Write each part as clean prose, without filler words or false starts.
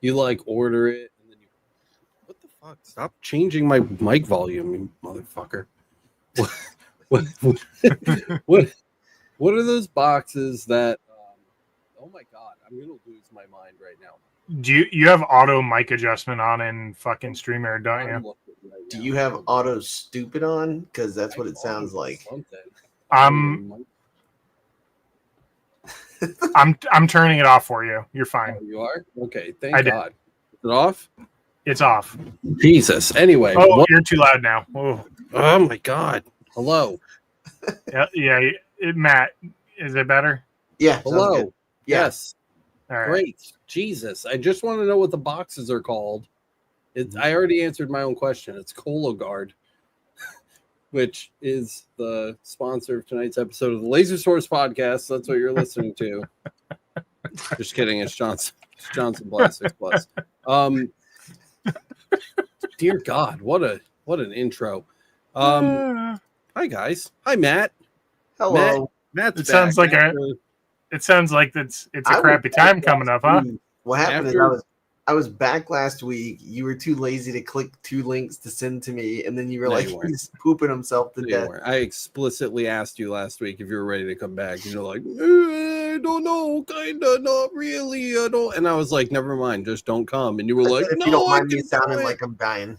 You like order it and then you. What the fuck? Stop changing my mic volume, you motherfucker. What? What are those boxes that? Oh my god, I'm gonna lose my mind right now. Do you have auto mic adjustment on in fucking StreamYard, don't you? Right Do now. you have auto stupid on? Because that's what it sounds like. I'm turning it off for you. You're fine. Oh, you are? Okay, thank God. Is it off? It's off. Jesus. Anyway. Oh, you're too loud now. Oh my God. Hello. Yeah. Matt, is it better? Yeah. Hello. Yes. All right. Great. Jesus. I just want to know what the boxes are called. I already answered my own question. It's Cologuard, which is the sponsor of tonight's episode of the Laser Source podcast. That's what you're listening to. Just kidding. It's Johnson Plastics Plus. Dear God, what an intro. Hi guys. Hi Matt. Hello. Matt. It sounds like it's a crappy time coming up, huh? What happened is I was back last week. You were too lazy to click 2 links to send to me, and then you were he's pooping himself to death. I explicitly asked you last week if you were ready to come back. You're like, I don't know, kinda, not really. I don't. And I was like, never mind, just don't come. And you were like, if you don't mind me sounding like I'm dying.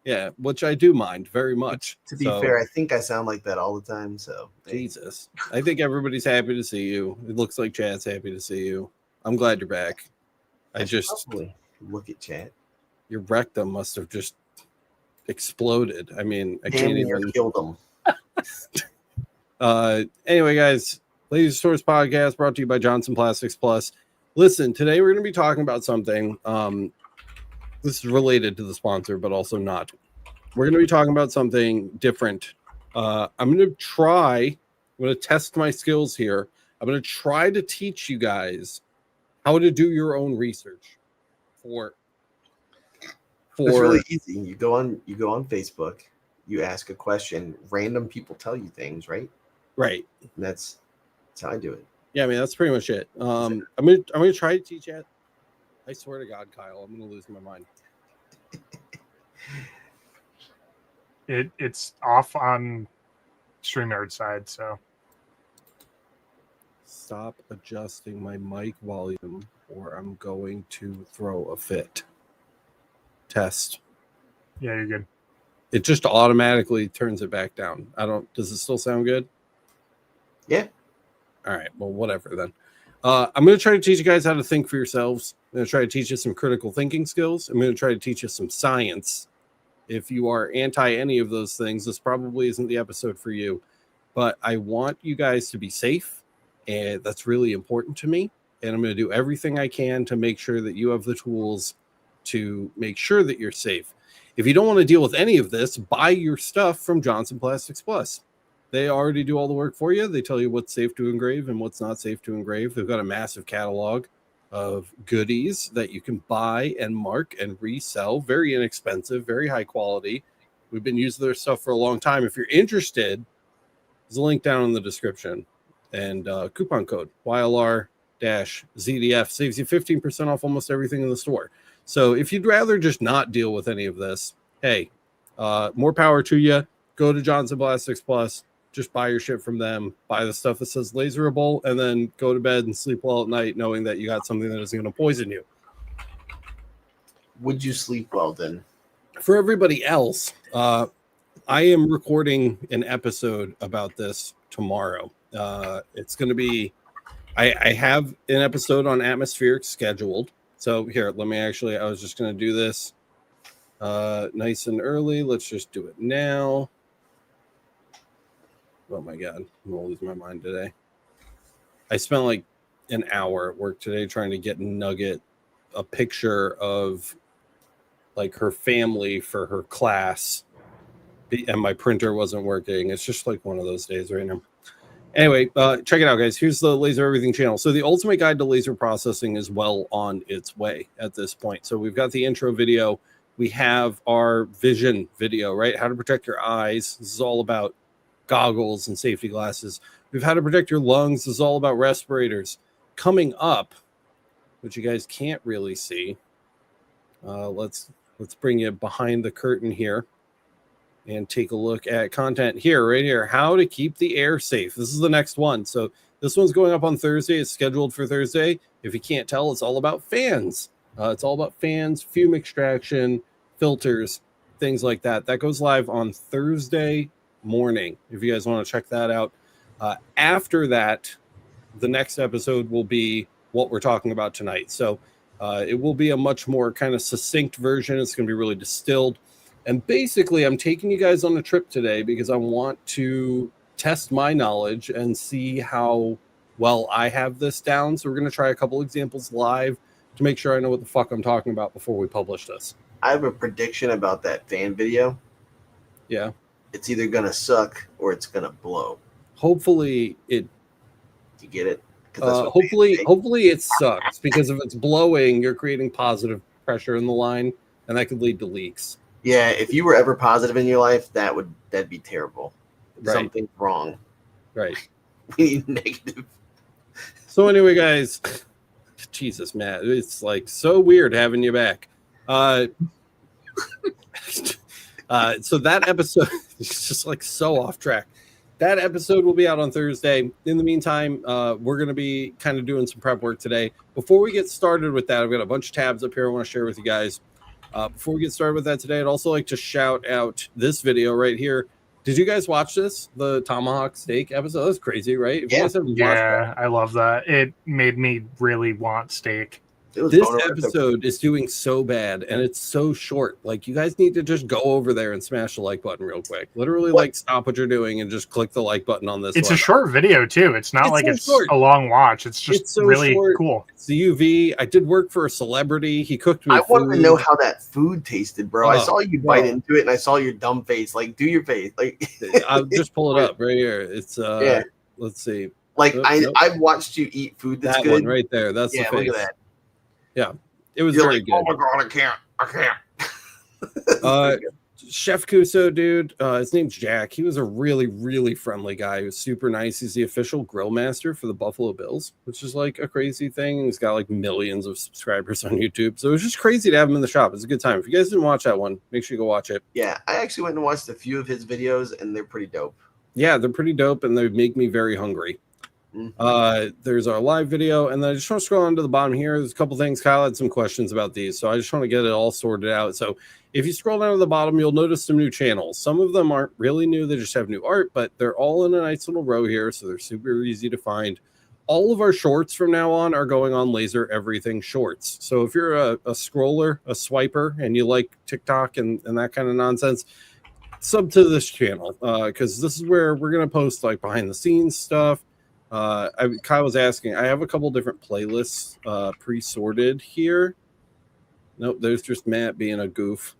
Yeah, which I do mind very much. To be fair, I think I sound like that all the time. So Jesus, I think everybody's happy to see you. It looks like Chad's happy to see you. I'm glad you're back. I just look at Chad. Your rectum must have just exploded. I mean, I can't even kill them. Anyway, guys, Laser Source podcast brought to you by Johnson Plastics Plus. Listen, today we're going to be talking about something. This is related to the sponsor, but also not. We're going to be talking about something different. I'm going to test my skills here. I'm going to try to teach you guys how to do your own research for it's really easy. You go on Facebook, you ask a question, random people tell you things, right? Right. And that's how I do it. Yeah, I mean that's pretty much it. I'm gonna try to teach it. I swear to God, Kyle, I'm gonna lose my mind. It's off on StreamYard side, so stop adjusting my mic volume or I'm going to throw a fit. Test. Yeah, you're good. It just automatically turns it back down. Does it still sound good? Yeah. All right. Well, whatever then. I'm going to try to teach you guys how to think for yourselves. I'm going to try to teach you some critical thinking skills. I'm going to try to teach you some science. If you are anti any of those things, this probably isn't the episode for you. But I want you guys to be safe, and that's really important to me. And I'm going to do everything I can to make sure that you have the tools to make sure that you're safe. If you don't want to deal with any of this, buy your stuff from Johnson Plastics Plus. They already do all the work for you. They tell you what's safe to engrave and what's not safe to engrave. They've got a massive catalog of goodies that you can buy and mark and resell. Very inexpensive, very high quality. We've been using their stuff for a long time. If you're interested, there's a link down in the description. And coupon code YLR-ZDF saves you 15% off almost everything in the store. So if you'd rather just not deal with any of this, hey, more power to you. Go to Johnson Plastics Plus. Just buy your shit from them. Buy the stuff that says laserable, and then go to bed and sleep well at night knowing that you got something that isn't going to poison you. Would you sleep well then? For everybody else, I am recording an episode about this tomorrow. It's going to be, I have an episode on atmospheric scheduled. So here, I was just going to do this nice and early. Let's just do it now. Oh my God, I'm going to lose my mind today. I spent like an hour at work today trying to get Nugget a picture of like her family for her class. And my printer wasn't working. It's just like one of those days right now. Anyway, check it out, guys. Here's the Laser Everything channel. So the ultimate guide to laser processing is well on its way at this point. So we've got the intro video. We have our vision video, right? How to protect your eyes. This is all about goggles and safety glasses. We've how to protect your lungs. This is all about respirators. Coming up, which you guys can't really see, Let's bring you behind the curtain here and take a look at content here, right here. How to keep the air safe. This is the next one. So this one's going up on Thursday. It's scheduled for Thursday. If you can't tell, it's all about fans. It's all about fans, fume extraction, filters, things like that. That goes live on Thursday morning, if you guys want to check that out. After that, the next episode will be what we're talking about tonight. So it will be a much more kind of succinct version. It's going to be really distilled. And basically, I'm taking you guys on a trip today because I want to test my knowledge and see how well I have this down. So we're going to try a couple examples live to make sure I know what the fuck I'm talking about before we publish this. I have a prediction about that fan video. Yeah. It's either going to suck or it's going to blow. Hopefully it... You get it? Hopefully it sucks, because if it's blowing, you're creating positive pressure in the line, and that could lead to leaks. Yeah, if you were ever positive in your life, that'd be terrible. Right. Something's wrong. Right. We need negative. So anyway, guys, Jesus, Matt, it's like so weird having you back. So that episode is just like so off track. That episode will be out on Thursday. In the meantime, we're going to be kind of doing some prep work today. Before we get started with that, I've got a bunch of tabs up here I want to share with you guys. Before we get started with that today, I'd also like to shout out this video right here. Did you guys watch this? The tomahawk steak episode? That's crazy, right? If you guys haven't watched that, I love that. It made me really want steak. This episode is doing so bad, and it's so short. Like, you guys need to just go over there and smash the like button real quick. Literally, like, stop what you're doing and just click the like button on this. It's a short video, too. It's not like it's a long watch. It's just so really cool. It's the UV. I did work for a celebrity. He cooked me food. Want to know how that food tasted, bro. I saw you bite into it, and I saw your dumb face. Like, do your face. Like, I'll just pull it up right here. It's, let's see. Like, I've watched you eat food that's that good. One right there. That's the face. Look at that. Yeah, it was very good. Oh my god, I can't. Chef Cuso, dude, his name's Jack. He was a really, really friendly guy. He was super nice. He's the official grill master for the Buffalo Bills, which is like a crazy thing. He's got like millions of subscribers on YouTube. So it was just crazy to have him in the shop. It's a good time. If you guys didn't watch that one, make sure you go watch it. Yeah, I actually went and watched a few of his videos, and they're pretty dope. Yeah, they're pretty dope, and they make me very hungry. There's our live video, and then I just want to scroll on to the bottom here. There's a couple things. Kyle had some questions about these, so I just want to get it all sorted out. So if you scroll down to the bottom, you'll notice some new channels. Some of them aren't really new, they just have new art, but they're all in a nice little row here, so they're super easy to find. All of our shorts from now on are going on Laser Everything Shorts. So if you're a scroller, a swiper, and you like TikTok and that kind of nonsense, sub to this channel, because this is where we're going to post like behind the scenes stuff. Kyle was asking, I have a couple different playlists pre-sorted here. Nope, there's just Matt being a goof.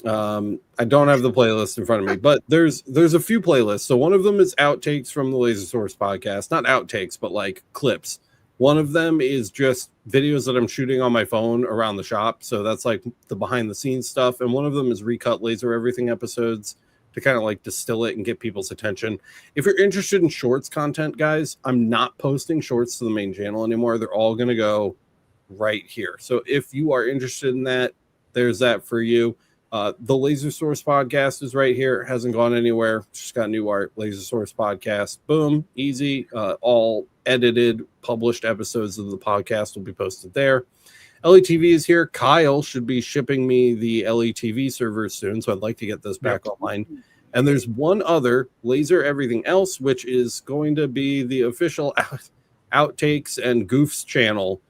I don't have the playlist in front of me, but there's a few playlists. So one of them is outtakes from the Laser Source podcast. Not outtakes, but like clips. One of them is just videos that I'm shooting on my phone around the shop. So that's like the behind the scenes stuff. And one of them is recut Laser Everything episodes to kind of like distill it and get people's attention. If you're interested in shorts content, guys, I'm not posting shorts to the main channel anymore. They're all going to go right here. So if you are interested in that, there's that for you. The Laser Source podcast is right here. It hasn't gone anywhere. Just got new art. Laser Source podcast. Boom. Easy. All edited, published episodes of the podcast will be posted there. LETV is here. Kyle should be shipping me the LETV servers soon, so I'd like to get those back online. And there's one other, Laser Everything Else, which is going to be the official outtakes and goofs channel.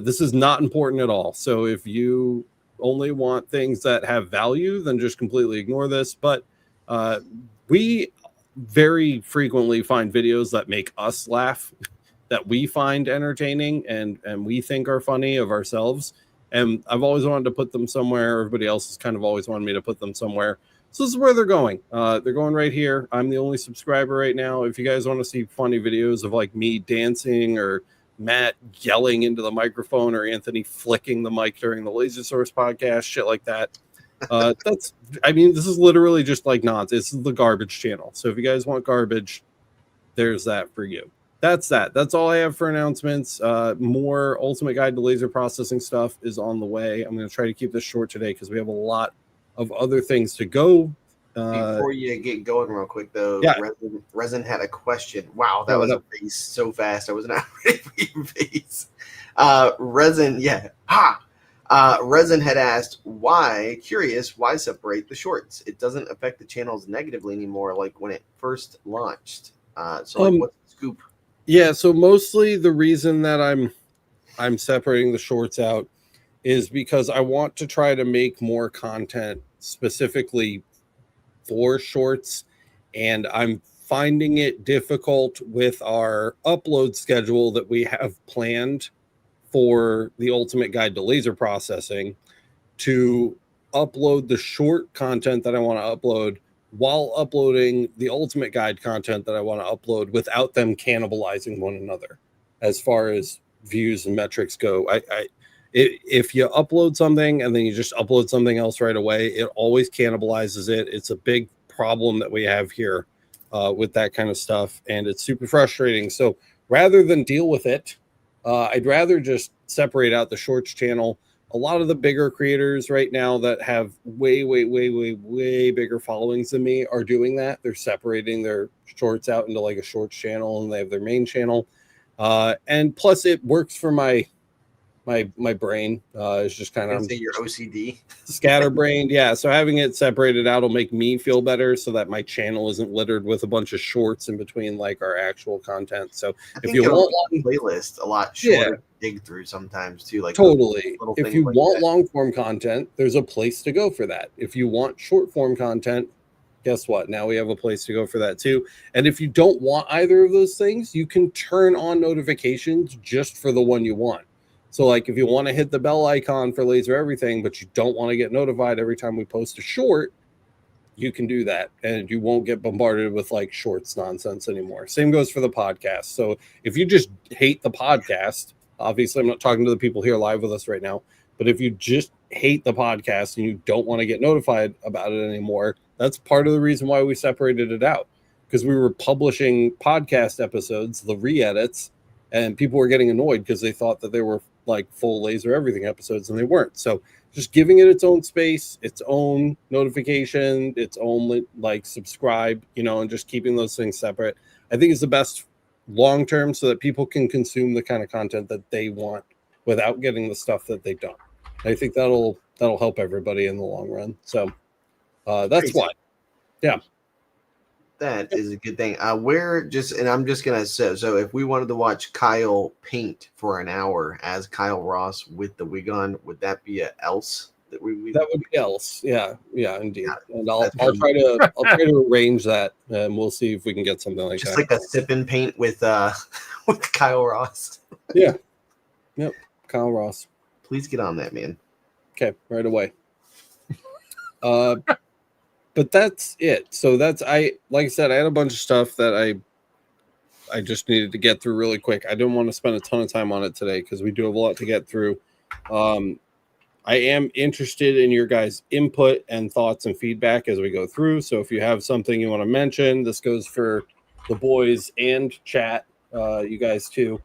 This is not important at all. So if you only want things that have value, then just completely ignore this. But we very frequently find videos that make us laugh, that we find entertaining and we think are funny of ourselves. And I've always wanted to put them somewhere. Everybody else has kind of always wanted me to put them somewhere. So this is where they're going. They're going right here. I'm the only subscriber right now. If you guys want to see funny videos of like me dancing or Matt yelling into the microphone or Anthony flicking the mic during the Laser Source podcast, shit like that. This is literally just like nonsense. This is the garbage channel. So if you guys want garbage, there's that for you. that's that. That's all I have for announcements. More Ultimate Guide to Laser Processing stuff is on the way. I'm going to try to keep this short today because we have a lot of other things to go. Before you get going real quick, though, yeah. Resin had a question. Wow, that was a face so fast. I was not ready for your face. Resin, yeah. Resin had asked, why separate the shorts? It doesn't affect the channels negatively anymore like when it first launched. What's the scoop? Yeah, so mostly the reason that I'm separating the shorts out is because I want to try to make more content specifically for shorts, and I'm finding it difficult with our upload schedule that we have planned for the Ultimate Guide to Laser Processing to upload the short content that I want to upload while uploading the Ultimate Guide content that I want to upload without them cannibalizing one another as far as views and metrics go. If you upload something and then you just upload something else right away, it always cannibalizes it. It's a big problem that we have here with that kind of stuff, and it's super frustrating. So rather than deal with it, I'd rather just separate out the shorts channel. A lot of the bigger creators right now that have way bigger followings than me are doing that. They're separating their shorts out into like a shorts channel, and they have their main channel. And plus it works for my brain. It's just kind of your OCD scatterbrained. Yeah. So having it separated out will make me feel better so that my channel isn't littered with a bunch of shorts in between like our actual content. So if you want long playlist, a lot shorter to dig through sometimes too. Like totally. If you want long form content, there's a place to go for that. If you want short form content, guess what? Now we have a place to go for that too. And if you don't want either of those things, you can turn on notifications just for the one you want. So like if you want to hit the bell icon for Laser Everything, but you don't want to get notified every time we post a short, you can do that. And you won't get bombarded with like shorts nonsense anymore. Same goes for the podcast. So if you just hate the podcast, obviously I'm not talking to the people here live with us right now, but if you just hate the podcast and you don't want to get notified about it anymore, that's part of the reason why we separated it out. Because we were publishing podcast episodes, the re-edits, and people were getting annoyed because they thought that they were like full Laser Everything episodes, and they weren't. So just giving it its own space, its own notification, its own like subscribe, and just keeping those things separate, I think is the best long term so that people can consume the kind of content that they want without getting the stuff that they don't. I think that'll help everybody in the long run. So that's why. Yeah. That is a good thing. I'm just gonna say, so if we wanted to watch Kyle paint for an hour as Kyle Ross with the wig on, would that be a else? That would be else. Yeah, indeed. And I'll try to arrange that, and we'll see if we can get something like just that. Just like a sip and paint with Kyle Ross. Yeah. Yep. Kyle Ross. Please get on that, man. Okay, right away. But that's it. So like I said, I had a bunch of stuff that I just needed to get through really quick. I didn't want to spend a ton of time on it today because we do have a lot to get through. I am interested in your guys' input and thoughts and feedback as we go through. So if you have something you want to mention, this goes for the boys and chat, you guys too.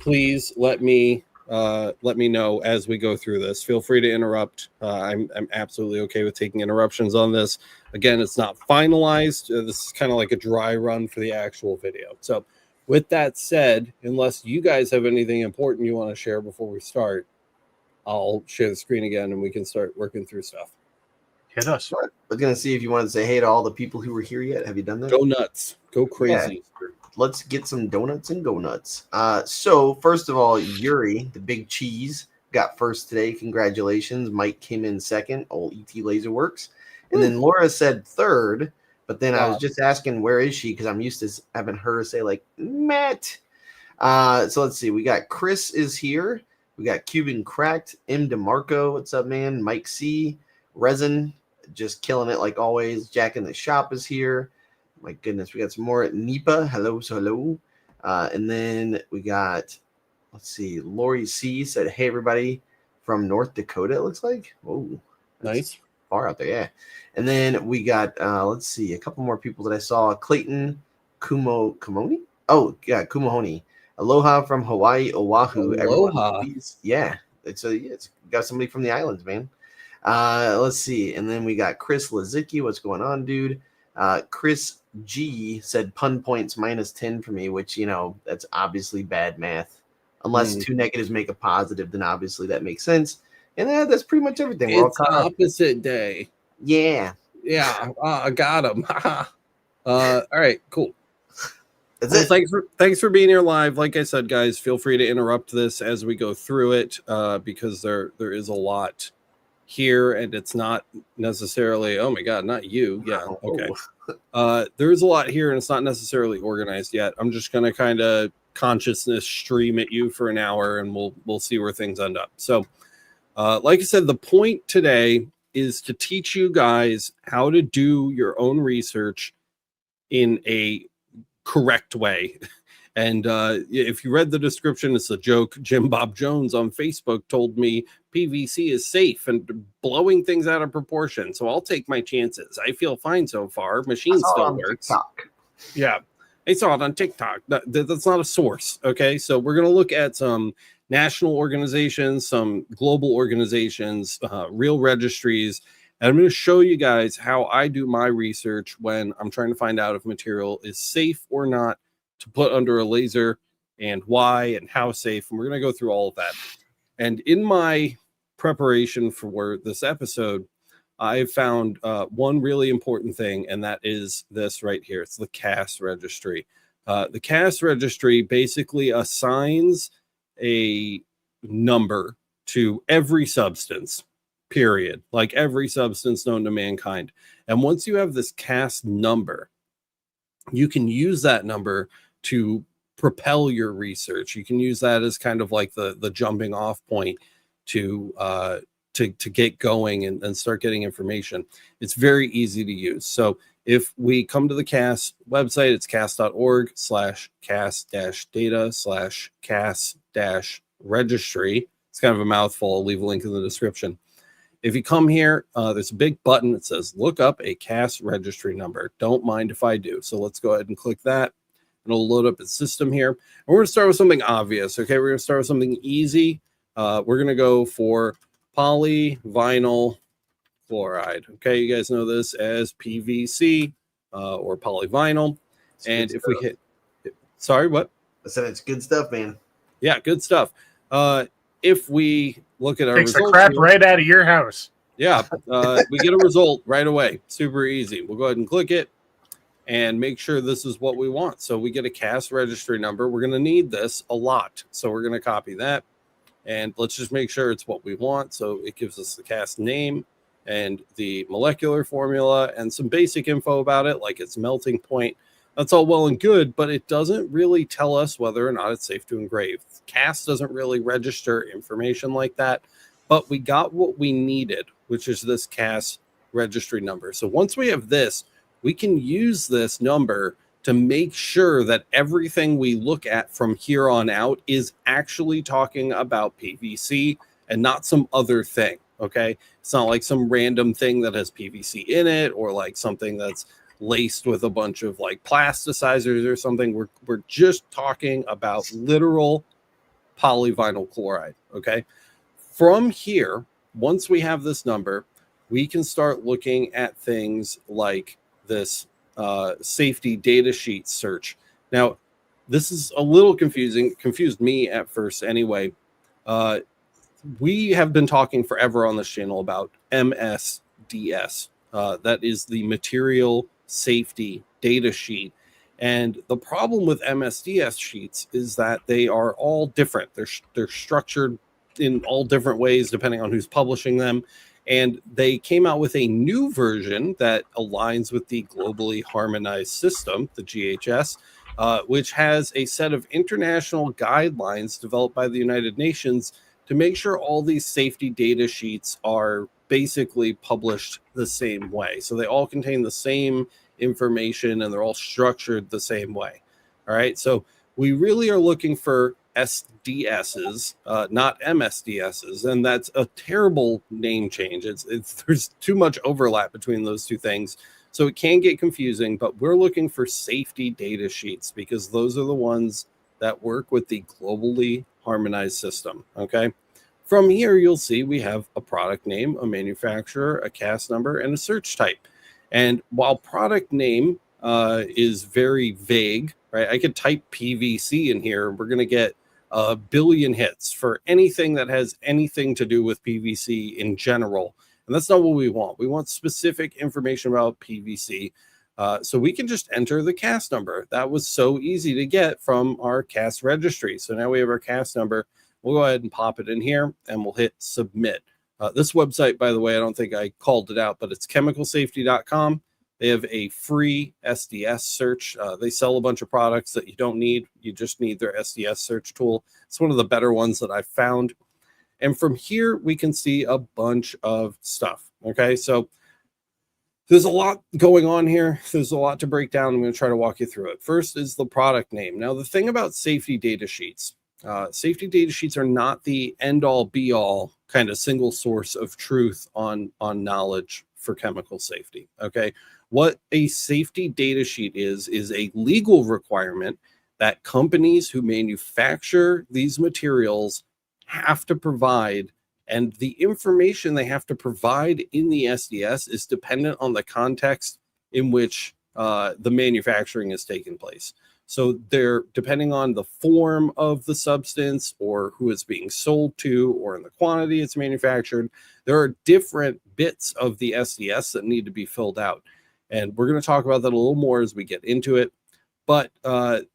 Please let me know as we go through this. Feel free to interrupt. I'm absolutely okay with taking interruptions on this. Again, it's not finalized. This is kind of like a dry run for the actual video. So with that said, unless you guys have anything important you want to share before we start, I'll share the screen again and we can start working through stuff. Hit us. I was going to see if you wanted to say hey to all the people who were here yet. Have you done that? Go nuts. Go crazy. Yeah. Let's get some donuts and go nuts. So first of all, Yuri, the big cheese, got first today. Congratulations. Mike came in second. Old ET Laser Works. And then Laura said third. But then I was just asking, where is she? Because I'm used to having her say like, Matt. So let's see. We got Chris is here. We got Cuban Cracked. M. DeMarco. What's up, man? Mike C. Resin. Just killing it like always. Jack in the Shop is here. My goodness, we got some more at Nipa. Hello. And then we got, let's see, Lori C said, hey, everybody from North Dakota, it looks like. Oh, nice. Far out there, yeah. And then we got, let's see, a couple more people that I saw. Clayton Kumoni. Oh, yeah, Kumahoni. Aloha from Hawaii, Oahu. Everyone, Aloha. please. Yeah, it's got somebody from the islands, man. Let's see. And then we got Chris Lazicki. What's going on, dude? Chris G said pun points -10 for me, which, that's obviously bad math. Unless two negatives make a positive, then obviously that makes sense. And that's pretty much everything. We're all It's caught up. opposite day. Yeah. Yeah, I got him. All right, cool. That's Well, it. thanks for being here live. Like I said, guys, feel free to interrupt this as we go through it, because there is a lot here, and it's not necessarily. Oh my God, not you. Yeah, okay. There is a lot here, and it's not necessarily organized yet. I'm just gonna kind of consciousness stream at you for an hour, and we'll see where things end up. So, like I said, the point today is to teach you guys how to do your own research in a correct way. And if you read the description, it's a joke. Jim Bob Jones on Facebook told me PVC is safe and blowing things out of proportion. So I'll take my chances. I feel fine so far. Machine still works. TikTok. Yeah. I saw it on TikTok. That's not a source. Okay. So we're going to look at some national organizations, some global organizations, real registries. And I'm going to show you guys how I do my research when I'm trying to find out if material is safe or not to put under a laser, and why and how safe. And we're going to go through all of that. And in my preparation for this episode, I found one really important thing, and that is this right here. It's the CAS registry. The CAS registry basically assigns a number to every substance, period, like every substance known to mankind. And once you have this CAS number, you can use that number to propel your research. You can use that as kind of like the jumping off point to get going and start getting information. It's very easy to use. So if we come to the CAS website, it's cas.org/cas-data/cas-registry. It's kind of a mouthful. I'll leave a link in the description. If you come here, there's a big button that says look up a CAS registry number. Don't mind if I do. So let's go ahead and click that. It'll load up its system here. And we're going to start with something obvious. Okay, we're going to start with something easy. We're going to go for polyvinyl chloride. Okay, you guys know this as PVC or polyvinyl. And if we hit, sorry, what? I said it's good stuff, man. Yeah, good stuff. If we look at our Takes the results crap here, right out of your house. yeah, we get a result right away. Super easy. We'll go ahead and click it and make sure this is what we want. So we get a CAS registry number. We're going to need this a lot. So we're going to copy that. And let's just make sure it's what we want. So it gives us the CAS name and the molecular formula and some basic info about it, like its melting point. That's all well and good, but it doesn't really tell us whether or not it's safe to engrave. CAS doesn't really register information like that, but we got what we needed, which is this CAS registry number. So once we have this, we can use this number to make sure that everything we look at from here on out is actually talking about PVC and not some other thing. Okay. It's not like some random thing that has PVC in it, or like something that's laced with a bunch of like plasticizers or something. We're just talking about literal polyvinyl chloride. Okay. From here, once we have this number, we can start looking at things like this safety data sheet search. Now, this is a little confusing, confused me at first anyway. We have been talking forever on this channel about MSDS. That is the material safety data sheet. And the problem with MSDS sheets is that they are all different. They're structured in all different ways depending on who's publishing them. And they came out with a new version that aligns with the globally harmonized system, the GHS, which has a set of international guidelines developed by the United Nations to make sure all these safety data sheets are basically published the same way. So they all contain the same information and they're all structured the same way. All right. So we really are looking for SDSs, not MSDSs, and that's a terrible name change. It's there's too much overlap between those two things. So it can get confusing, but we're looking for safety data sheets because those are the ones that work with the globally harmonized system. Okay. From here, you'll see we have a product name, a manufacturer, a CAS number, and a search type. And while product name is very vague, right? I could type PVC in here. We're going to get a billion hits for anything that has anything to do with PVC in general. And that's not what we want. We want specific information about PVC. So we can just enter the CAS number. That was so easy to get from our CAS registry. So now we have our CAS number. We'll go ahead and pop it in here and we'll hit submit. This website, by the way, I don't think I called it out, but it's chemicalsafety.com. They have a free SDS search. They sell a bunch of products that you don't need. You just need their SDS search tool. It's one of the better ones that I've found. And from here, we can see a bunch of stuff. Okay, so there's a lot going on here. There's a lot to break down. I'm going to try to walk you through it. First is the product name. Now, the thing about safety data sheets are not the end-all, be-all kind of single source of truth on knowledge for chemical safety. Okay, what a safety data sheet is a legal requirement that companies who manufacture these materials have to provide, and the information they have to provide in the SDS is dependent on the context in which the manufacturing is taking place. So they're depending on the form of the substance or who it's being sold to or in the quantity it's manufactured. There are different bits of the SDS that need to be filled out. And we're going to talk about that a little more as we get into it. But the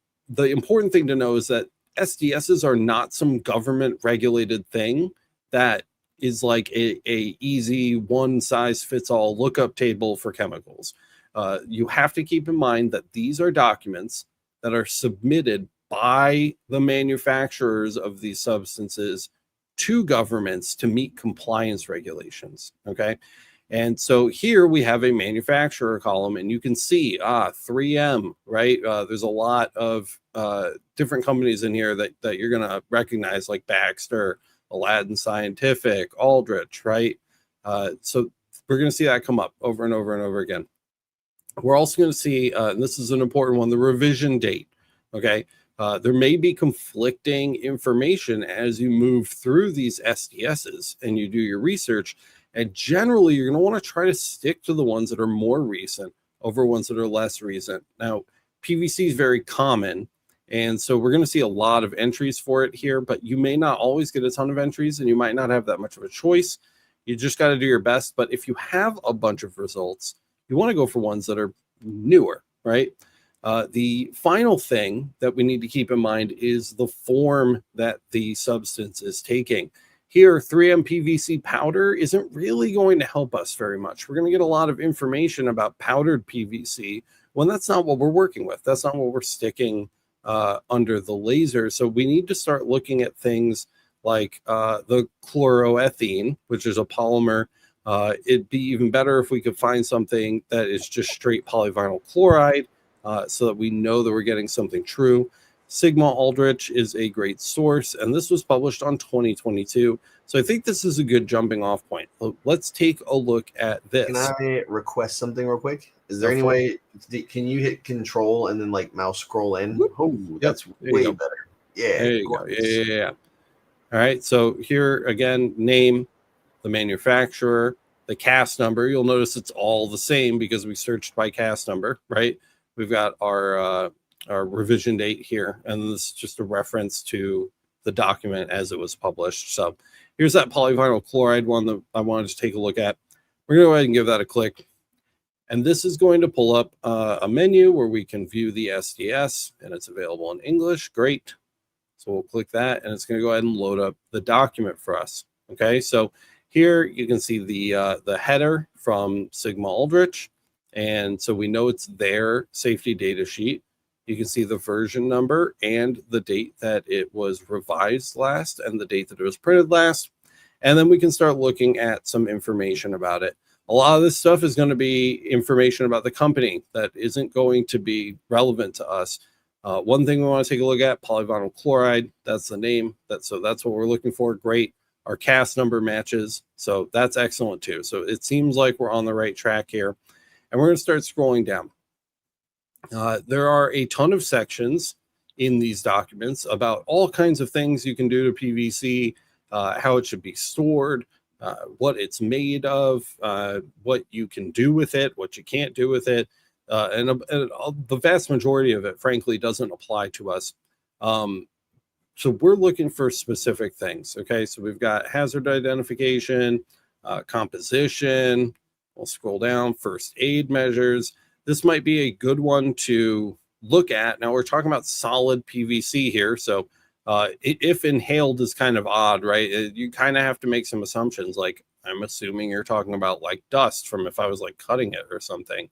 important thing to know is that SDSs are not some government regulated thing that is like a easy one size fits all lookup table for chemicals. You have to keep in mind that these are documents that are submitted by the manufacturers of these substances to governments to meet compliance regulations. Okay. And so here we have a manufacturer column, and you can see 3M, right? There's a lot of different companies in here that you're going to recognize, like Baxter, Aladdin Scientific, Aldrich, right? So we're going to see that come up over and over and over again. We're also going to see, and this is an important one, the revision date. Okay. There may be conflicting information as you move through these SDSs and you do your research. And generally, you're going to want to try to stick to the ones that are more recent over ones that are less recent. Now, PVC is very common, and so we're going to see a lot of entries for it here, but you may not always get a ton of entries, and you might not have that much of a choice. You just got to do your best. But if you have a bunch of results, you want to go for ones that are newer, right? The final thing that we need to keep in mind is the form that the substance is taking. Here, 3M PVC powder isn't really going to help us very much. We're going to get a lot of information about powdered PVC when that's not what we're working with. That's not what we're sticking under the laser. So we need to start looking at things like the chloroethene, which is a polymer. It'd be even better if we could find something that is just straight polyvinyl chloride so that we know that we're getting something true. Sigma Aldrich is a great source, and this was published on 2022. So I think this is a good jumping off point. Let's take a look at this. Can I request something real quick? Is there any way, can you hit control and then like mouse scroll in? Oh, that's way better. Yeah. There you go. Yeah. All right. So here again, name, the manufacturer, the CAS number. You'll notice it's all the same because we searched by CAS number, right? We've got our revision date here, and this is just a reference to the document as it was published. So here's that polyvinyl chloride one that I wanted to take a look at. We're going to go ahead and give that a click. And this is going to pull up a menu where we can view the SDS, and it's available in English. Great. So we'll click that, and it's going to go ahead and load up the document for us. Okay, so here you can see the header from Sigma Aldrich, and so we know it's their safety data sheet. You can see the version number and the date that it was revised last and the date that it was printed last. And then we can start looking at some information about it. A lot of this stuff is going to be information about the company that isn't going to be relevant to us. One thing we want to take a look at, polyvinyl chloride, that's the name. So that's what we're looking for. Great. Our CAS number matches. So that's excellent too. So it seems like we're on the right track here. And we're going to start scrolling down. There are a ton of sections in these documents about all kinds of things you can do to PVC, how it should be stored, what it's made of, what you can do with it, what you can't do with it. And the vast majority of it, frankly, doesn't apply to us. So we're looking for specific things. Okay, so we've got hazard identification, composition. We'll scroll down, first aid measures. This might be a good one to look at. Now we're talking about solid PVC here. So if inhaled is kind of odd, right? You kind of have to make some assumptions. Like I'm assuming you're talking about like dust from if I was like cutting it or something.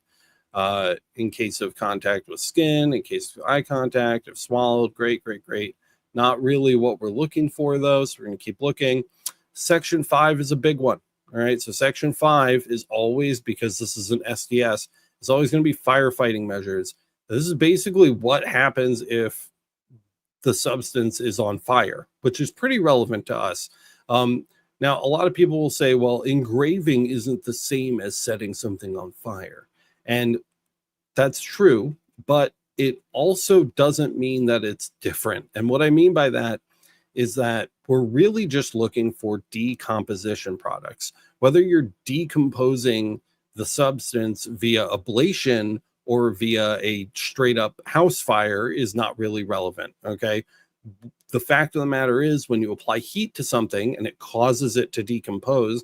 In case of contact with skin, in case of eye contact, if swallowed, great. Not really what we're looking for though. So we're going to keep looking. Section 5 is a big one. All right. So section 5 is always, because this is an SDS, it's always going to be firefighting measures. This is basically what happens if the substance is on fire, which is pretty relevant to us. Now, a lot of people will say, well, engraving isn't the same as setting something on fire. And that's true, but it also doesn't mean that it's different. And what I mean by that is that we're really just looking for decomposition products. Whether you're decomposing the substance via ablation or via a straight up house fire is not really relevant. Okay. The fact of the matter is, when you apply heat to something and it causes it to decompose,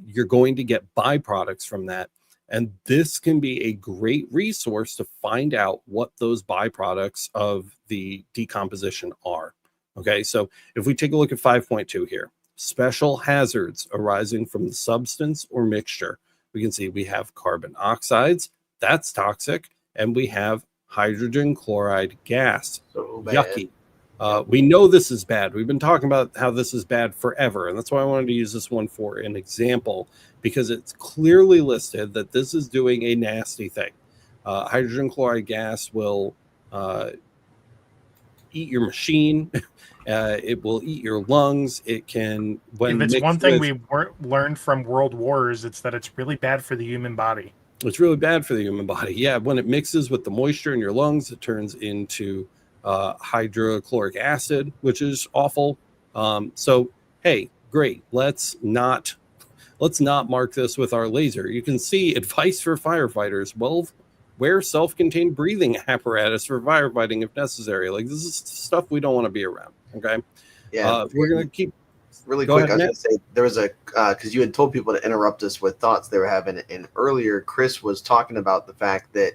you're going to get byproducts from that. And this can be a great resource to find out what those byproducts of the decomposition are. Okay, so if we take a look at 5.2 here, special hazards arising from the substance or mixture, we can see we have carbon oxides, that's toxic, and we have hydrogen chloride gas. So bad. Yucky. We know this is bad. We've been talking about how this is bad forever, and that's why I wanted to use this one for an example, because it's clearly listed that this is doing a nasty thing. Hydrogen chloride gas will eat your machine. It will eat your lungs. It can, when if it's one thing with, we learned from World Wars, it's that it's really bad for the human body. It's really bad for the human body. Yeah, when it mixes with the moisture in your lungs, it turns into hydrochloric acid, which is awful. So hey, great. Let's not mark this with our laser. You can see advice for firefighters. Well, wear self-contained breathing apparatus for firefighting if necessary. Like, this is stuff we don't want to be around. Okay. Yeah. We're gonna keep really Go quick. ahead, I was going to say there was a because you had told people to interrupt us with thoughts they were having, and earlier Chris was talking about the fact that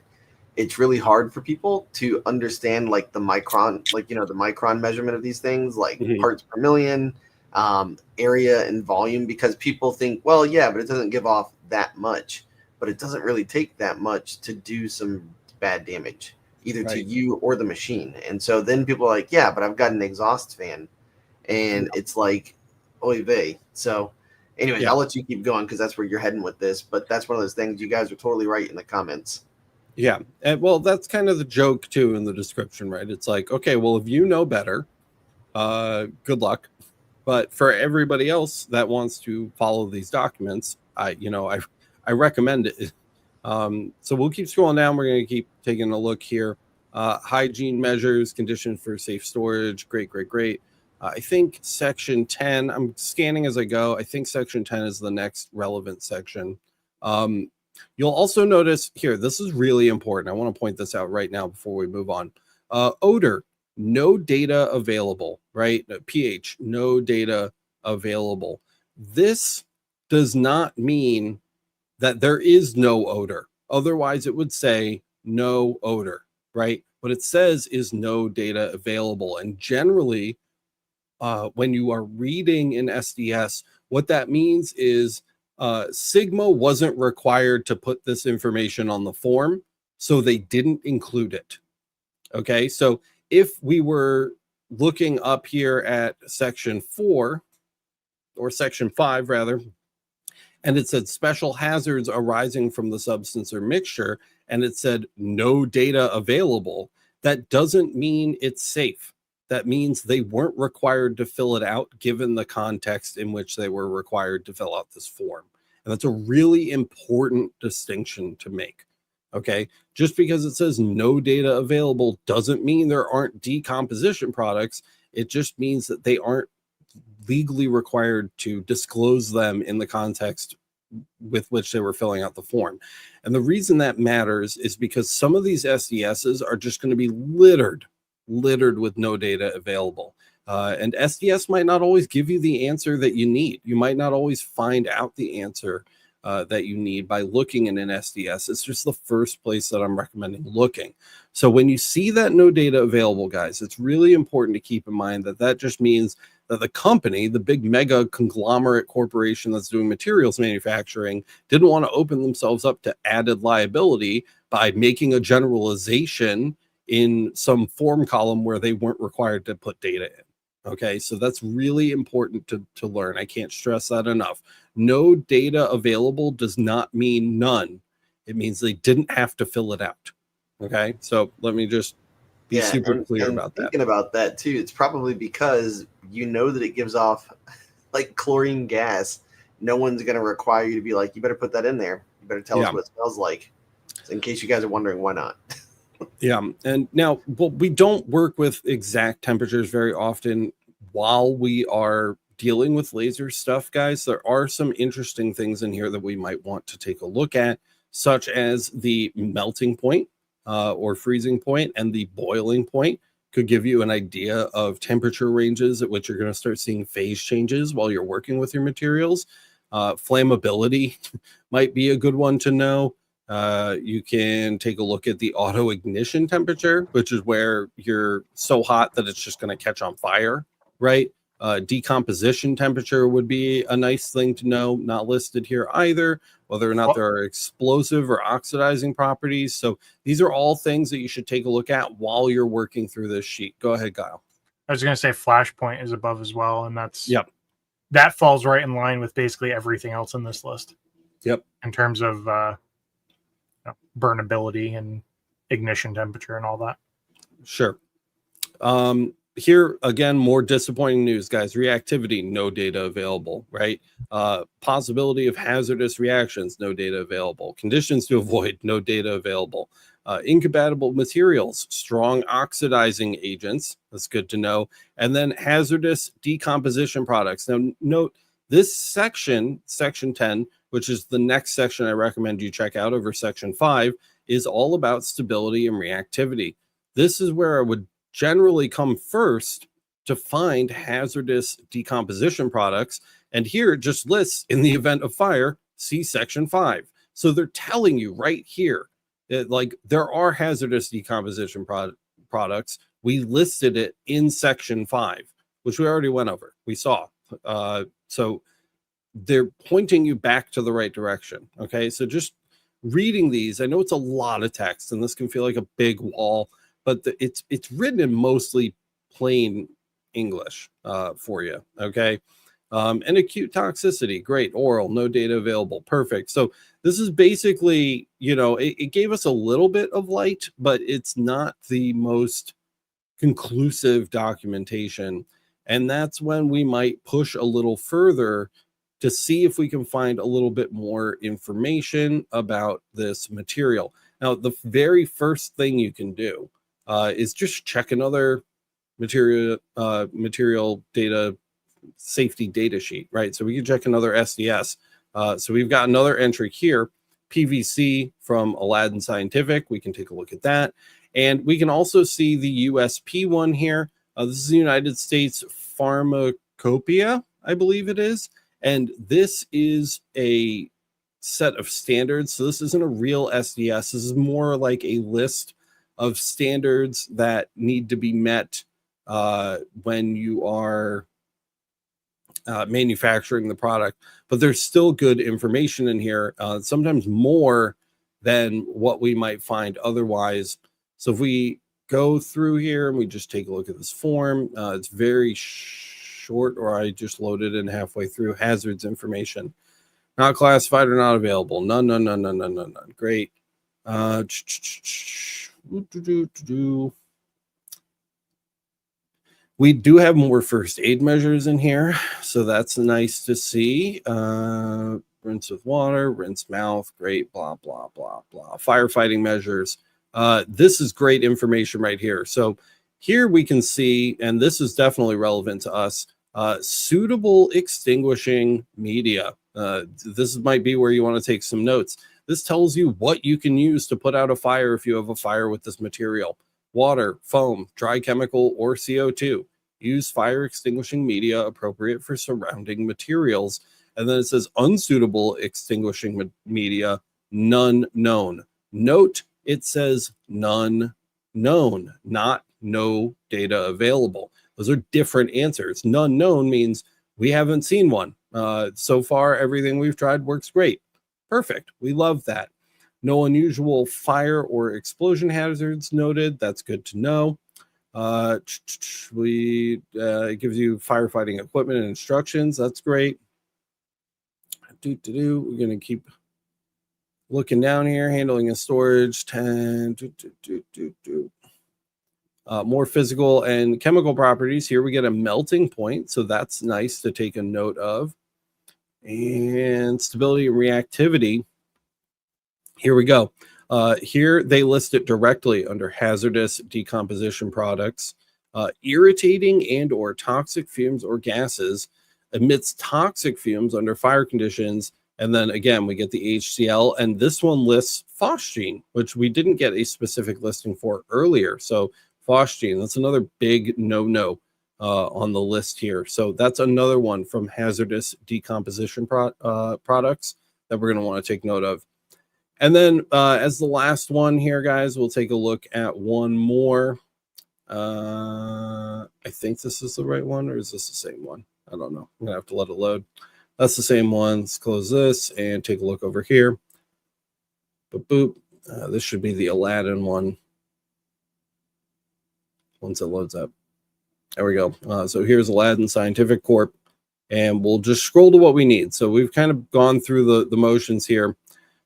it's really hard for people to understand like the micron, like, you know, the micron measurement of these things, like parts per million, area and volume, because people think, well, yeah, but it doesn't give off that much, but it doesn't really take that much to do some bad damage either to you or the machine. And so then people are like, yeah, but I've got an exhaust fan, and it's like, oy vey. So anyways, I'll let you keep going because that's where you're heading with this, but that's one of those things. You guys are totally right in the comments. Yeah. And well, that's kind of the joke too in the description, right? It's like, okay, well, if you know better, good luck. But for everybody else that wants to follow these documents, I recommend it. So we'll keep scrolling down. We're going to keep taking a look here. Hygiene measures, conditions for safe storage. Great. I think section 10, I'm scanning as I go. I think section 10 is the next relevant section. You'll also notice here, this is really important. I want to point this out right now before we move on. Odor, no data available, right? pH, no data available. This does not mean that there is no odor. Otherwise, it would say no odor, right? What it says is no data available. And generally, when you are reading in SDS, what that means is Sigma wasn't required to put this information on the form, so they didn't include it. Okay, so if we were looking up here at section 4, or section 5 rather, and it said special hazards arising from the substance or mixture, and it said no data available, that doesn't mean it's safe. That means they weren't required to fill it out given the context in which they were required to fill out this form. And that's a really important distinction to make. Okay. Just because it says no data available doesn't mean there aren't decomposition products. It just means that they aren't legally required to disclose them in the context with which they were filling out the form. And the reason that matters is because some of these SDSs are just going to be littered with no data available. And SDS might not always give you the answer that you need. You might not always find out the answer that you need by looking in an SDS. It's just the first place that I'm recommending looking. So when you see that no data available, guys, it's really important to keep in mind that that just means that the company, the big mega conglomerate corporation that's doing materials manufacturing, didn't want to open themselves up to added liability by making a generalization in some form column where they weren't required to put data in. Okay, so that's really important to learn. I can't stress that enough. No data available does not mean none. It means they didn't have to fill it out. Okay, so let me just be super clear about that. Thinking about that too, it's probably because you know that it gives off like chlorine gas. No one's going to require you to be like, you better put that in there. You better tell us what it smells like. So in case you guys are wondering, why not? Yeah, and now, well, we don't work with exact temperatures very often while we are dealing with laser stuff, guys. There are some interesting things in here that we might want to take a look at, such as the melting point or freezing point and the boiling point could give you an idea of temperature ranges at which you're going to start seeing phase changes while you're working with your materials. Flammability might be a good one to know. You can take a look at the auto ignition temperature, which is where you're so hot that it's just going to catch on fire, right? Decomposition temperature would be a nice thing to know, not listed here either, whether or not there are explosive or oxidizing properties. So these are all things that you should take a look at while you're working through this sheet. Go ahead, Kyle. I was going to say flash point is above as well, and that's that falls right in line with basically everything else in this list. Yep. In terms of burnability and ignition temperature and all that. Sure. Here again, more disappointing news, guys. Reactivity, no data available, right? Possibility of hazardous reactions, no data available. Conditions to avoid, no data available. Incompatible materials, strong oxidizing agents, that's good to know. And then hazardous decomposition products. Now note this section, section 10, which is the next section I recommend you check out over section 5, is all about stability and reactivity. This is where I would generally come first to find hazardous decomposition products. And here it just lists, in the event of fire, see section 5. So they're telling you right here that like there are hazardous decomposition products. We listed it in section 5, which we already went over. We saw. So they're pointing you back to the right direction. Okay, so just reading these, I know it's a lot of text and this can feel like a big wall, but it's written in mostly plain English for you. Okay, and acute toxicity, great. Oral, no data available, perfect. So this is basically, you know, it gave us a little bit of light, but it's not the most conclusive documentation. And that's when we might push a little further to see if we can find a little bit more information about this material. Now, the very first thing you can do is just check another material data safety data sheet, right? So we can check another SDS. So we've got another entry here, PVC from Aladdin Scientific. We can take a look at that. And we can also see the USP one here. This is the United States Pharmacopoeia, I believe it is. And this is a set of standards. So this isn't a real SDS. This is more like a list of standards that need to be met when you are manufacturing the product. But there's still good information in here, sometimes more than what we might find otherwise. So if we go through here and we just take a look at this form, it's very short, or I just loaded in halfway through. Hazards information, not classified or not available. None. Great. We do have more first aid measures in here, so that's nice to see. rinse with water, rinse mouth, great, blah, blah, blah, blah. Firefighting measures. This is great information right here. So here we can see, and this is definitely relevant to us, suitable extinguishing media. This might be where you want to take some notes. This tells you what you can use to put out a fire if you have a fire with this material. Water, foam, dry chemical, or CO2. Use fire extinguishing media appropriate for surrounding materials. And then it says unsuitable extinguishing media, none known. Note, it says none known, not no data available. Those are different answers. None known means we haven't seen one. So far, everything we've tried works great. Perfect. We love that. No unusual fire or explosion hazards noted. That's good to know. It gives you firefighting equipment and instructions. That's great. We're going to keep looking down here. Handling and storage. 10. More physical and chemical properties. Here we get a melting point, so that's nice to take a note of. And stability and reactivity. Here we go. Here they list it directly under hazardous decomposition products. Irritating and or toxic fumes or gases emits toxic fumes under fire conditions. And then again, we get the HCl, and this one lists phosgene, which we didn't get a specific listing for earlier. So phosgene, that's another big no-no on the list here. So that's another one from hazardous decomposition products that we're going to want to take note of. And then as the last one here, guys, we'll take a look at one more. I think this is the right one, or is this the same one? I don't know. I'm going to have to let it load. That's the same one. Let's close this and take a look over here. Boop, boop. This should be the Aladdin one. Once it loads up. There we go. So here's Aladdin Scientific Corp. And we'll just scroll to what we need. So we've kind of gone through the motions here.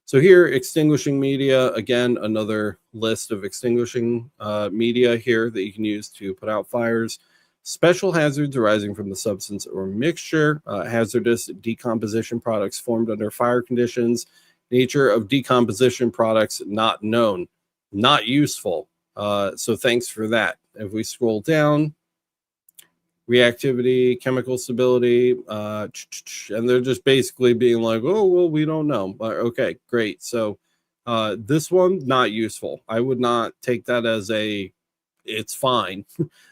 So here, extinguishing media, again, another list of extinguishing media here that you can use to put out fires. Special hazards arising from the substance or mixture, hazardous decomposition products formed under fire conditions, nature of decomposition products not known, not useful. So thanks for that. If we scroll down, reactivity, chemical stability, and they're just basically being like, oh, well, we don't know. Okay, great. So this one, not useful. I would not take that as it's fine.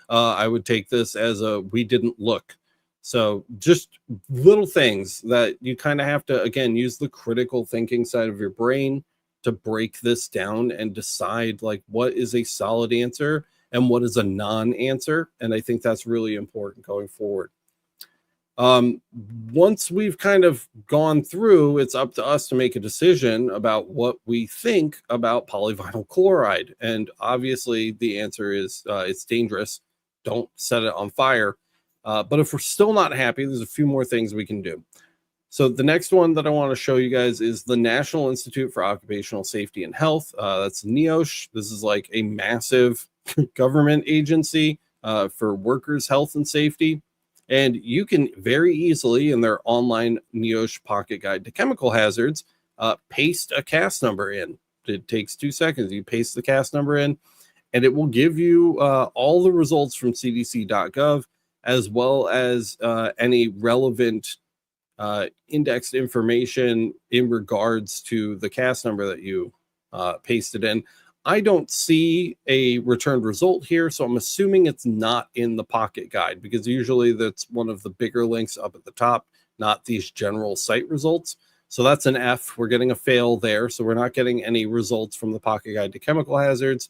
I would take this as we didn't look. So just little things that you kind of have to, again, use the critical thinking side of your brain to break this down and decide like what is a solid answer and what is a non-answer. And I think that's really important going forward. Once we've kind of gone through, it's up to us to make a decision about what we think about polyvinyl chloride. And obviously the answer is it's dangerous. Don't set it on fire. But if we're still not happy, there's a few more things we can do. So the next one that I want to show you guys is the National Institute for Occupational Safety and Health. That's NIOSH. This is like a massive government agency for workers' health and safety. And you can very easily, in their online NIOSH Pocket Guide to Chemical Hazards, paste a CAS number in. It takes 2 seconds. You paste the CAS number in, and it will give you all the results from cdc.gov, as well as any relevant indexed information in regards to the CAS number that you pasted in. I don't see a returned result here, so I'm assuming it's not in the Pocket Guide, because usually that's one of the bigger links up at the top, not these general site results. So that's an F. We're getting a fail there, so we're not getting any results from the Pocket Guide to Chemical Hazards.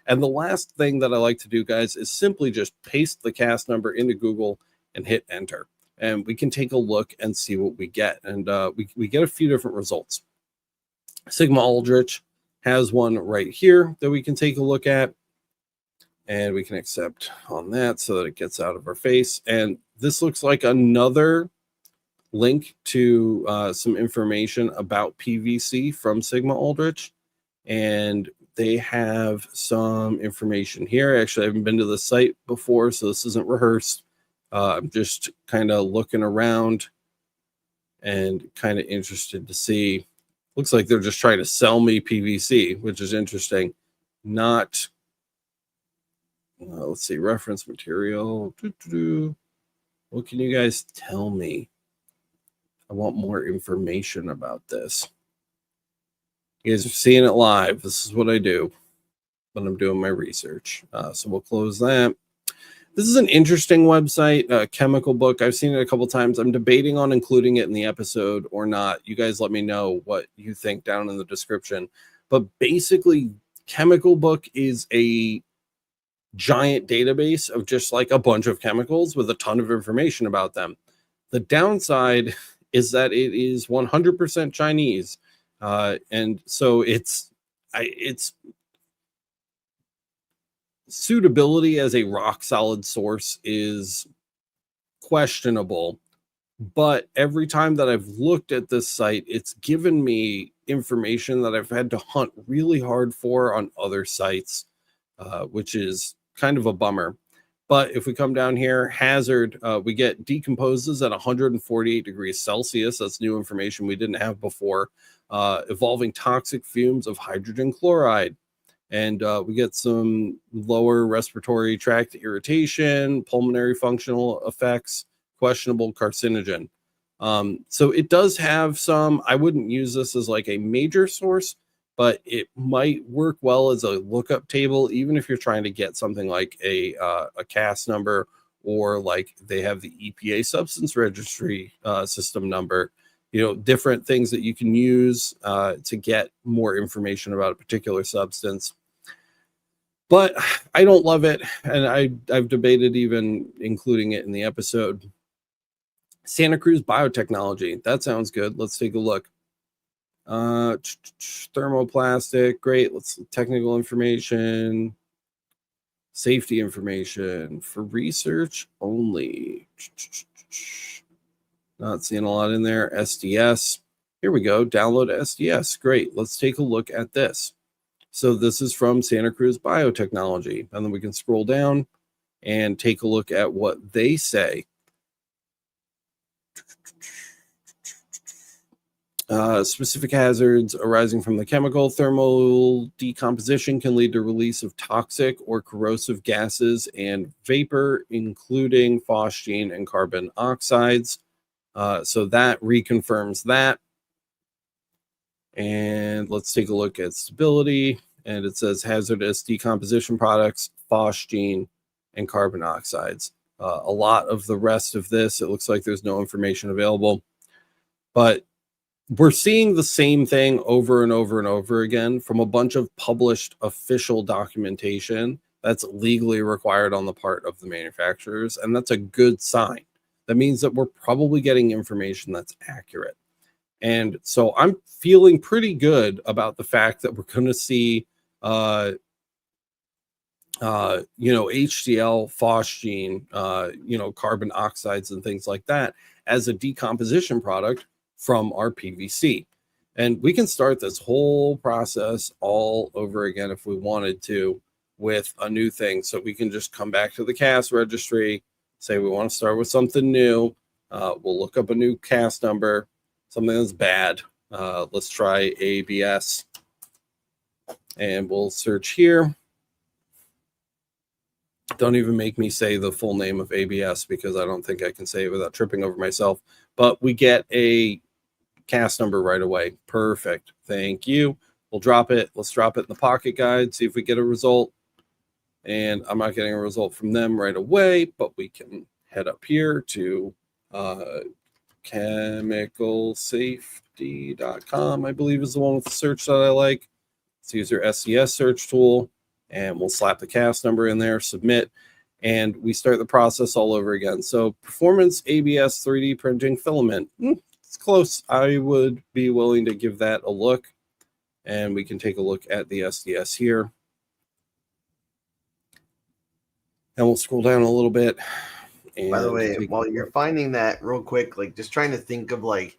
And the last thing that I like to do, guys, is simply just paste the CAS number into Google and hit enter. And we can take a look and see what we get. And we get a few different results. Sigma Aldrich has one right here that we can take a look at, and we can accept on that so that it gets out of our face. And this looks like another link to some information about PVC from Sigma Aldrich, and they have some information here. Actually, I haven't been to the site before, so this isn't rehearsed. I'm just kind of looking around, and kind of interested to see. Looks like they're just trying to sell me PVC, which is interesting. Not, let's see, reference material. What can you guys tell me? I want more information about this. You guys are seeing it live. This is what I do when I'm doing my research. So we'll close that. This is an interesting website, Chemical Book. I've seen it a couple times. I'm debating on including it in the episode or not. You guys let me know what you think down in the description. But basically, Chemical Book is a giant database of just like a bunch of chemicals with a ton of information about them. The downside is that it is 100% Chinese. And so its suitability as a rock solid source is questionable, but every time that I've looked at this site, it's given me information that I've had to hunt really hard for on other sites, which is kind of a bummer. But if we come down here, hazard, we get decomposes at 148 degrees Celsius. That's new information we didn't have before. Evolving toxic fumes of hydrogen chloride. And we get some lower respiratory tract irritation, pulmonary functional effects, questionable carcinogen. So it does have some. I wouldn't use this as like a major source, but it might work well as a lookup table, even if you're trying to get something like a CAS number, or like they have the EPA substance registry system number. You know, different things that you can use to get more information about a particular substance. But I don't love it, and I've debated even including it in the episode. Santa Cruz Biotechnology. That sounds good. Let's take a look. Thermoplastic. Great. Let's technical information. Safety information for research only. Not seeing a lot in there. SDS. Here we go. Download SDS. Great. Let's take a look at this. So this is from Santa Cruz Biotechnology. And then we can scroll down and take a look at what they say. Specific hazards arising from the chemical thermal decomposition can lead to release of toxic or corrosive gases and vapor, including phosgene and carbon oxides. So that reconfirms that. And let's take a look at stability. And it says hazardous decomposition products, phosgene, and carbon oxides. A lot of the rest of this, it looks like there's no information available. But we're seeing the same thing over and over and over again from a bunch of published official documentation that's legally required on the part of the manufacturers. And that's a good sign. That means that we're probably getting information that's accurate. And so I'm feeling pretty good about the fact that we're going to see, HCl, phosgene, carbon oxides and things like that as a decomposition product from our PVC. And we can start this whole process all over again if we wanted to with a new thing. So we can just come back to the CAS registry, say we want to start with something new. We'll look up a new CAS number, something that's bad. Let's try ABS. And we'll search here. Don't even make me say the full name of ABS because I don't think I can say it without tripping over myself. But we get a CAS number right away. Perfect. Thank you. We'll drop it. Let's drop it in the pocket guide, see if we get a result. And I'm not getting a result from them right away, but we can head up here to chemicalsafety.com, I believe is the one with the search that I like. Let's use our SDS search tool, and we'll slap the CAS number in there, submit, and we start the process all over again. So performance ABS 3D printing filament. It's close. I would be willing to give that a look, and we can take a look at the SDS here. And we'll scroll down a little bit. And by the way, while you're finding that real quick, like just trying to think of like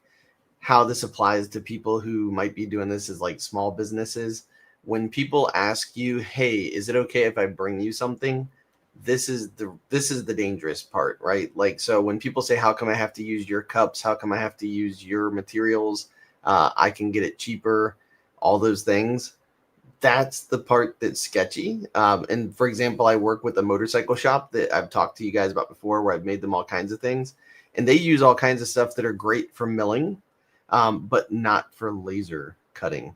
how this applies to people who might be doing this as like small businesses. When people ask you, hey, is it okay if I bring you something? this is the dangerous part, right? Like, so when people say, how come I have to use your cups? How come I have to use your materials? I can get it cheaper, all those things. That's the part that's sketchy. And for example, I work with a motorcycle shop that I've talked to you guys about before, where I've made them all kinds of things, and they use all kinds of stuff that are great for milling, but not for laser cutting,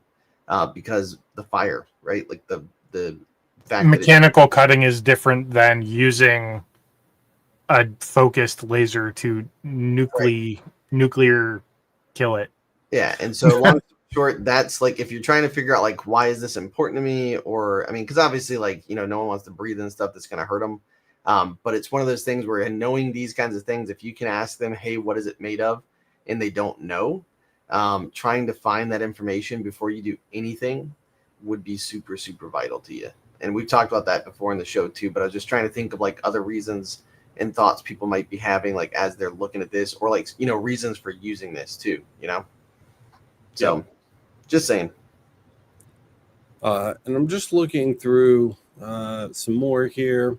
because the fire, right? Like the fact Mechanical cutting is different than using a focused laser to nuclear kill it. Yeah, and so long story short, that's like, if you're trying to figure out like, why is this important to me, or I mean, because obviously, like, you know, no one wants to breathe in stuff that's going to hurt them, but it's one of those things where, in knowing these kinds of things, if you can ask them, hey, what is it made of, and they don't know, trying to find that information before you do anything would be super, super vital to you. And we've talked about that before in the show too, but I was just trying to think of like other reasons and thoughts people might be having, like, as they're looking at this, or like, you know, reasons for using this too, you know. So, just saying. And I'm just looking through some more here.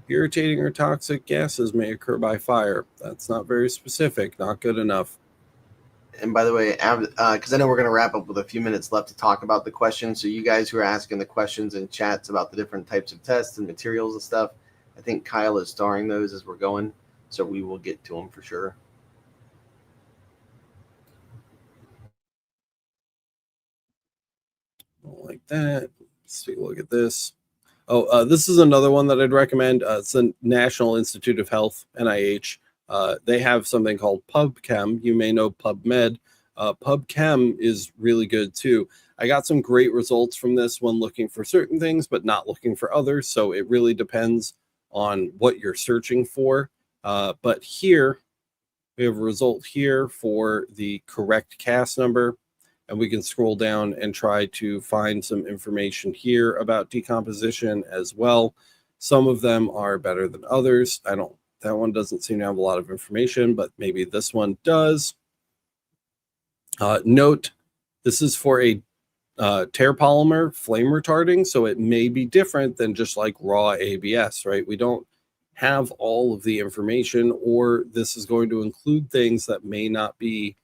Irritating or toxic gases may occur by fire. That's not very specific. Not good enough. And by the way, because I know we're going to wrap up with a few minutes left to talk about the questions. So you guys who are asking the questions in chats about the different types of tests and materials and stuff, I think Kyle is starring those as we're going. So we will get to them for sure. Like that. Let's take a look at this. Oh, this is another one that I'd recommend. It's the National Institute of Health, NIH. They have something called PubChem. You may know PubMed. PubChem is really good too. I got some great results from this one, looking for certain things, but not looking for others. So it really depends on what you're searching for. But here, we have a result here for the correct cast number. And we can scroll down and try to find some information here about decomposition as well. Some of them are better than others. That one doesn't seem to have a lot of information, but maybe this one does. Note, this is for a tear polymer flame retarding, so it may be different than just like raw ABS, right? We don't have all of the information, or this is going to include things that may not be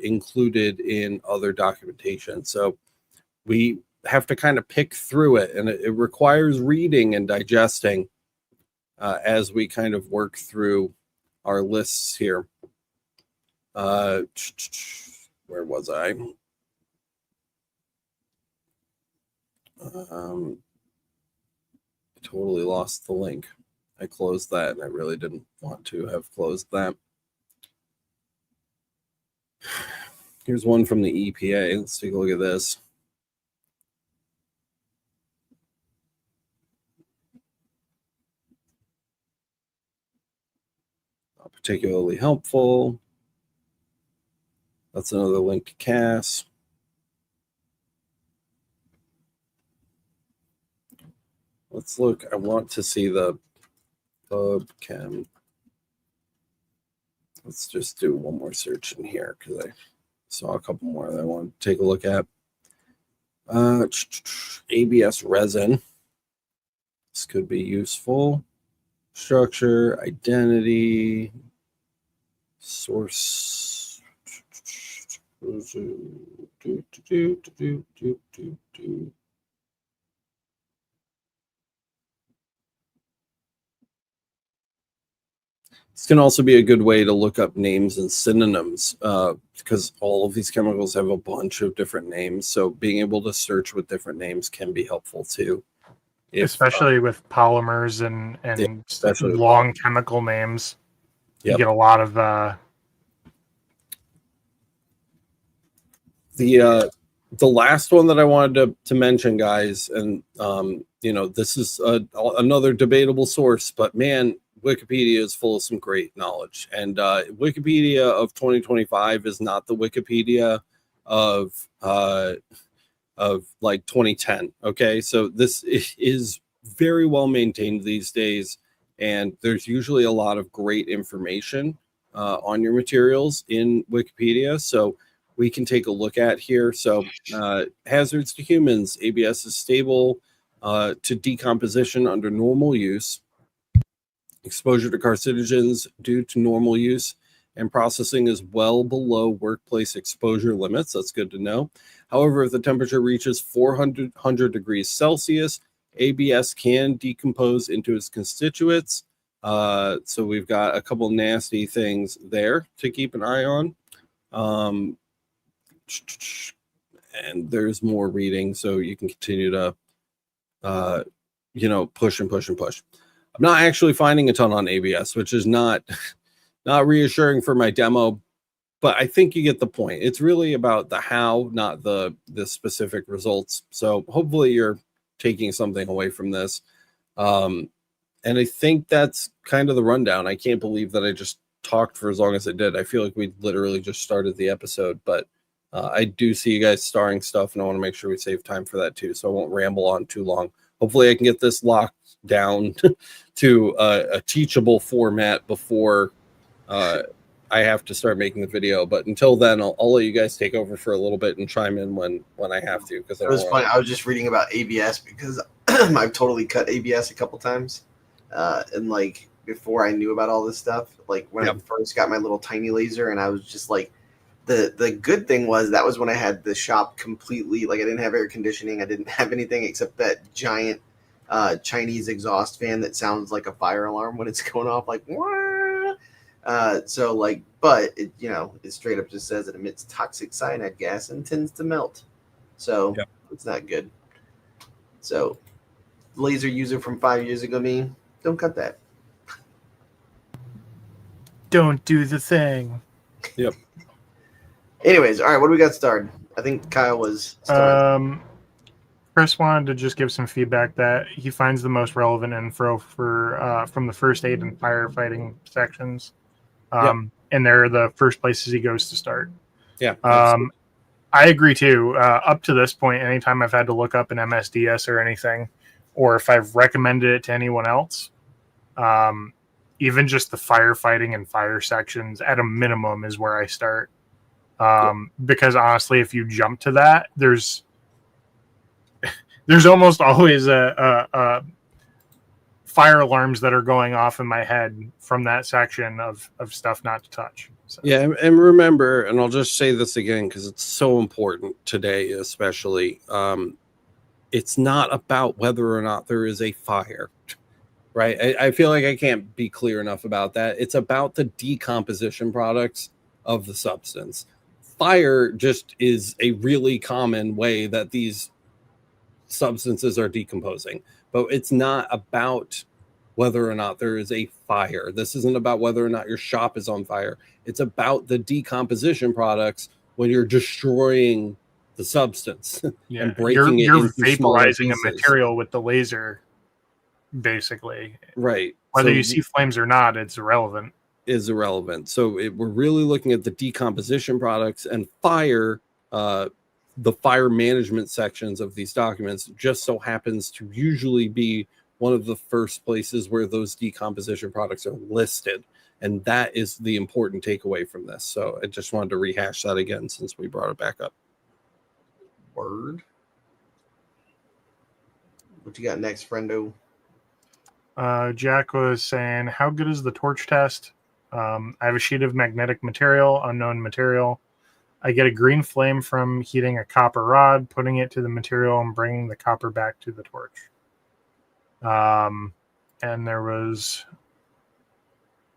included in other documentation. So we have to kind of pick through it, and it requires reading and digesting as we kind of work through our lists here. Where was I? Totally lost the link. I closed that, and I really didn't want to have closed that. Here's one from the EPA. Let's take a look at this. Not particularly helpful. That's another link to CAS. Let's look. I want to see the PubChem. Let's just do one more search in here because I saw a couple more that I want to take a look at. ABS resin. This could be useful. Structure, identity, source. This can also be a good way to look up names and synonyms because all of these chemicals have a bunch of different names. So being able to search with different names can be helpful too. Especially with polymers and especially long chemical names. Yep. You get a lot of the last one that I wanted to mention, guys, and this is another debatable source, but man, Wikipedia is full of some great knowledge, and Wikipedia of 2025 is not the Wikipedia of like 2010. Okay, so this is very well maintained these days, and there's usually a lot of great information on your materials in Wikipedia, so we can take a look at here. So hazards to humans: ABS is stable, to decomposition under normal use, exposure to carcinogens due to normal use, and processing is well below workplace exposure limits. That's good to know. However, if the temperature reaches 400 degrees Celsius, ABS can decompose into its constituents. So we've got a couple nasty things there to keep an eye on. And there's more reading, so you can continue to, push and push and push. I'm not actually finding a ton on ABS, which is not reassuring for my demo, but I think you get the point. It's really about the how, not the specific results. So hopefully you're taking something away from this. And I think that's kind of the rundown. I can't believe that I just talked for as long as I did. I feel like we literally just started the episode, but I do see you guys starring stuff, and I want to make sure we save time for that too, so I won't ramble on too long. Hopefully I can get this locked down to a teachable format before I have to start making the video. But until then, I'll let you guys take over for a little bit and chime in when I have to. Because it was funny. I was just reading about ABS because I've totally cut ABS a couple times, and like before I knew about all this stuff, like when I first got my little tiny laser, and I was just like, the good thing was that was when I had the shop completely, like I didn't have air conditioning, I didn't have anything except that giant Chinese exhaust fan that sounds like a fire alarm when it's going off, like wah! So like, but it, it straight up just says it emits toxic cyanide gas and tends to melt, so it's not good. So laser user from 5 years ago, me, don't cut that. Don't do the thing. Yep. Anyways, all right, what do we got started? I think Kyle was started. Chris wanted to just give some feedback that he finds the most relevant info for from the first aid and firefighting sections. And they're the first places he goes to start. Yeah. I agree too. Up to this point, anytime I've had to look up an MSDS or anything, or if I've recommended it to anyone else, even just the firefighting and fire sections at a minimum is where I start. Because honestly, if you jump to that, there's almost always a fire alarms that are going off in my head from that section of stuff not to touch. So. Yeah, and remember, and I'll just say this again because it's so important today, especially. It's not about whether or not there is a fire, right? I feel like I can't be clear enough about that. It's about the decomposition products of the substance. Fire just is a really common way that these substances are decomposing, but it's not about whether or not there is a fire. This isn't about whether or not your shop is on fire. It's about the decomposition products when you're destroying the substance and breaking you're into vaporizing a material with the laser, basically. Right. Whether you see flames or not, it's irrelevant. Is irrelevant. So we're really looking at the decomposition products and fire. The fire management sections of these documents just so happens to usually be one of the first places where those decomposition products are listed. And that is the important takeaway from this. So I just wanted to rehash that again since we brought it back up. Word. What you got next, friendo? Jack was saying, how good is the torch test? I have a sheet of magnetic material, unknown material. I get a green flame from heating a copper rod, putting it to the material, and bringing the copper back to the torch. And there was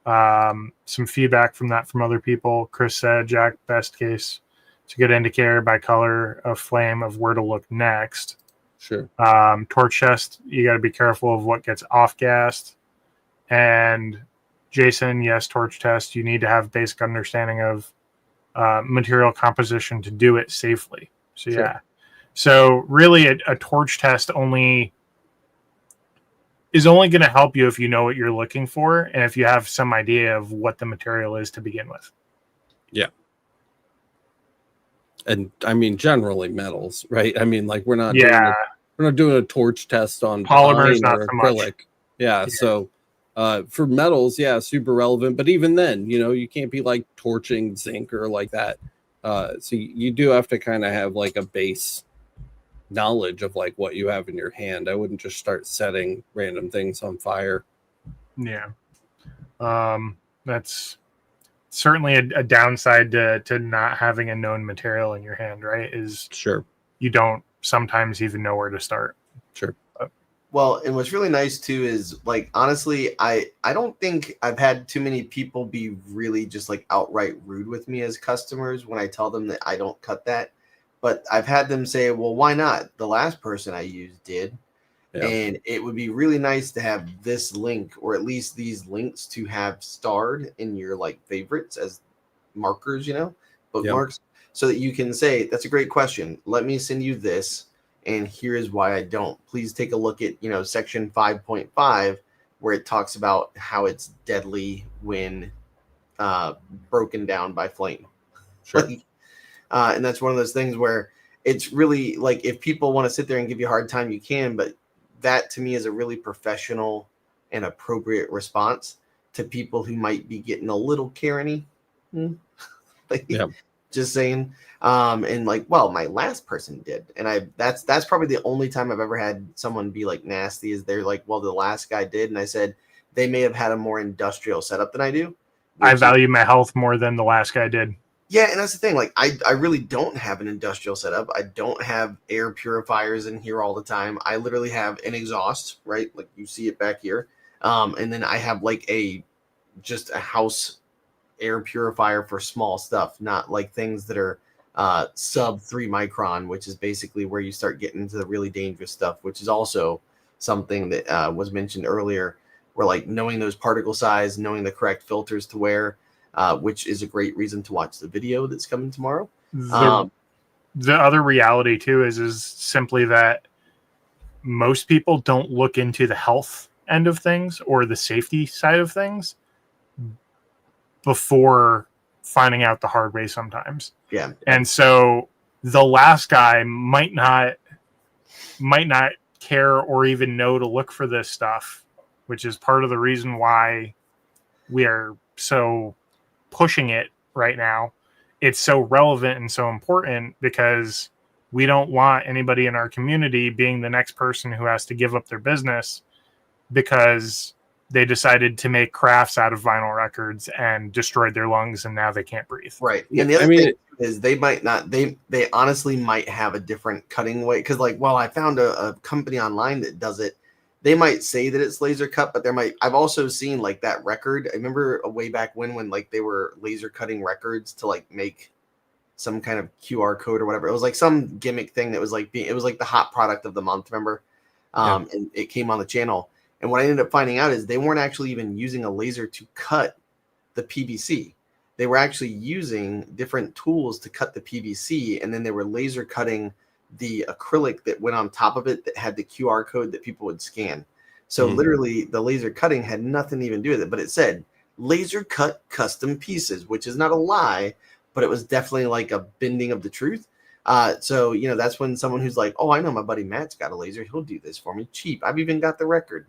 some feedback from that from other people. Chris said, Jack, best case, it's a good indicator by color of flame of where to look next. Sure. Torch test, you got to be careful of what gets off-gassed. And Jason, yes, torch test, you need to have basic understanding of material composition to do it safely. So, sure. Yeah. So really a torch test is only going to help you if you know what you're looking for and if you have some idea of what the material is to begin with. Yeah. And I mean, generally metals, right? I mean, like we're not doing a torch test on polymers, not or so acrylic. much. Yeah. So for metals, yeah, super relevant. But even then, you can't be like torching zinc or like that. So you do have to kind of have like a base knowledge of like what you have in your hand. I wouldn't just start setting random things on fire. Yeah. That's certainly a downside to not having a known material in your hand, right? Is Sure. you don't sometimes even know where to start. Sure. Well, and what's really nice too is like honestly, I don't think I've had too many people be really just like outright rude with me as customers when I tell them that I don't cut that. But I've had them say, "Well, why not? The last person I used did." Yeah. And it would be really nice to have this link, or at least these links, to have starred in your like favorites as markers, bookmarks, so that you can say, "That's a great question. Let me send you this, and here is why I don't. Please take a look at section 5.5, where it talks about how it's deadly when broken down by flame." Sure. And that's one of those things where it's really like, if people want to sit there and give you a hard time, you can, but that to me is a really professional and appropriate response to people who might be getting a little Karen-y. Just saying. And like, well, my last person did. And that's probably the only time I've ever had someone be like nasty, is they're like, well, the last guy did. And I said, they may have had a more industrial setup than I do. I value my health more than the last guy did. Yeah, and that's the thing. Like, I really don't have an industrial setup. I don't have air purifiers in here all the time. I literally have an exhaust, right? Like you see it back here. And then I have like just a house air purifier for small stuff, not like things that are sub 3 micron, which is basically where you start getting into the really dangerous stuff, which is also something that was mentioned earlier, where like knowing those particle size, knowing the correct filters to wear, which is a great reason to watch the video that's coming tomorrow. The other reality too is simply that most people don't look into the health end of things or the safety side of things before finding out the hard way sometimes. Yeah. And so the last guy might not care or even know to look for this stuff, which is part of the reason why we are so pushing it right now. It's so relevant and so important, because we don't want anybody in our community being the next person who has to give up their business because they decided to make crafts out of vinyl records and destroyed their lungs, and now they can't breathe. Right. And the other thing is, they might not, they honestly might have a different cutting way. Cause like, well, I found a company online that does it. They might say that it's laser cut, but I've also seen like that record. I remember way back when like they were laser cutting records to like make some kind of QR code or whatever. It was like some gimmick thing that was like, it was like the hot product of the month, remember? And it came on the channel. And what I ended up finding out is they weren't actually even using a laser to cut the PVC. They were actually using different tools to cut the PVC, and then they were laser cutting the acrylic that went on top of it that had the QR code that people would scan. So literally the laser cutting had nothing to even do with it, but it said laser cut custom pieces, which is not a lie, but it was definitely like a bending of the truth. So, that's when someone who's like, oh, I know my buddy Matt's got a laser. He'll do this for me cheap. I've even got the record.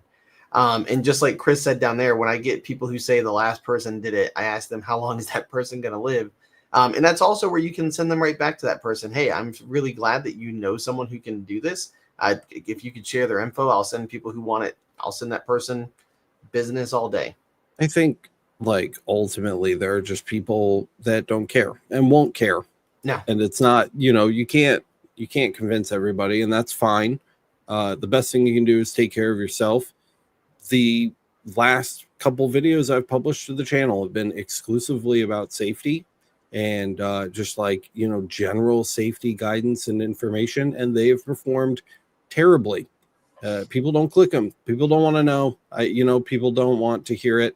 And just like Chris said down there, when I get people who say the last person did it, I ask them, how long is that person going to live? And that's also where you can send them right back to that person. Hey, I'm really glad that you know someone who can do this. If you could share their info, I'll send people who want it. I'll send that person business all day. I think like ultimately there are just people that don't care and won't care. No. And it's not, you can't convince everybody, and that's fine. The best thing you can do is take care of yourself. The last couple videos I've published to the channel have been exclusively about safety and just like, general safety guidance and information, and they have performed terribly. People don't click them. People don't want to know. People don't want to hear it.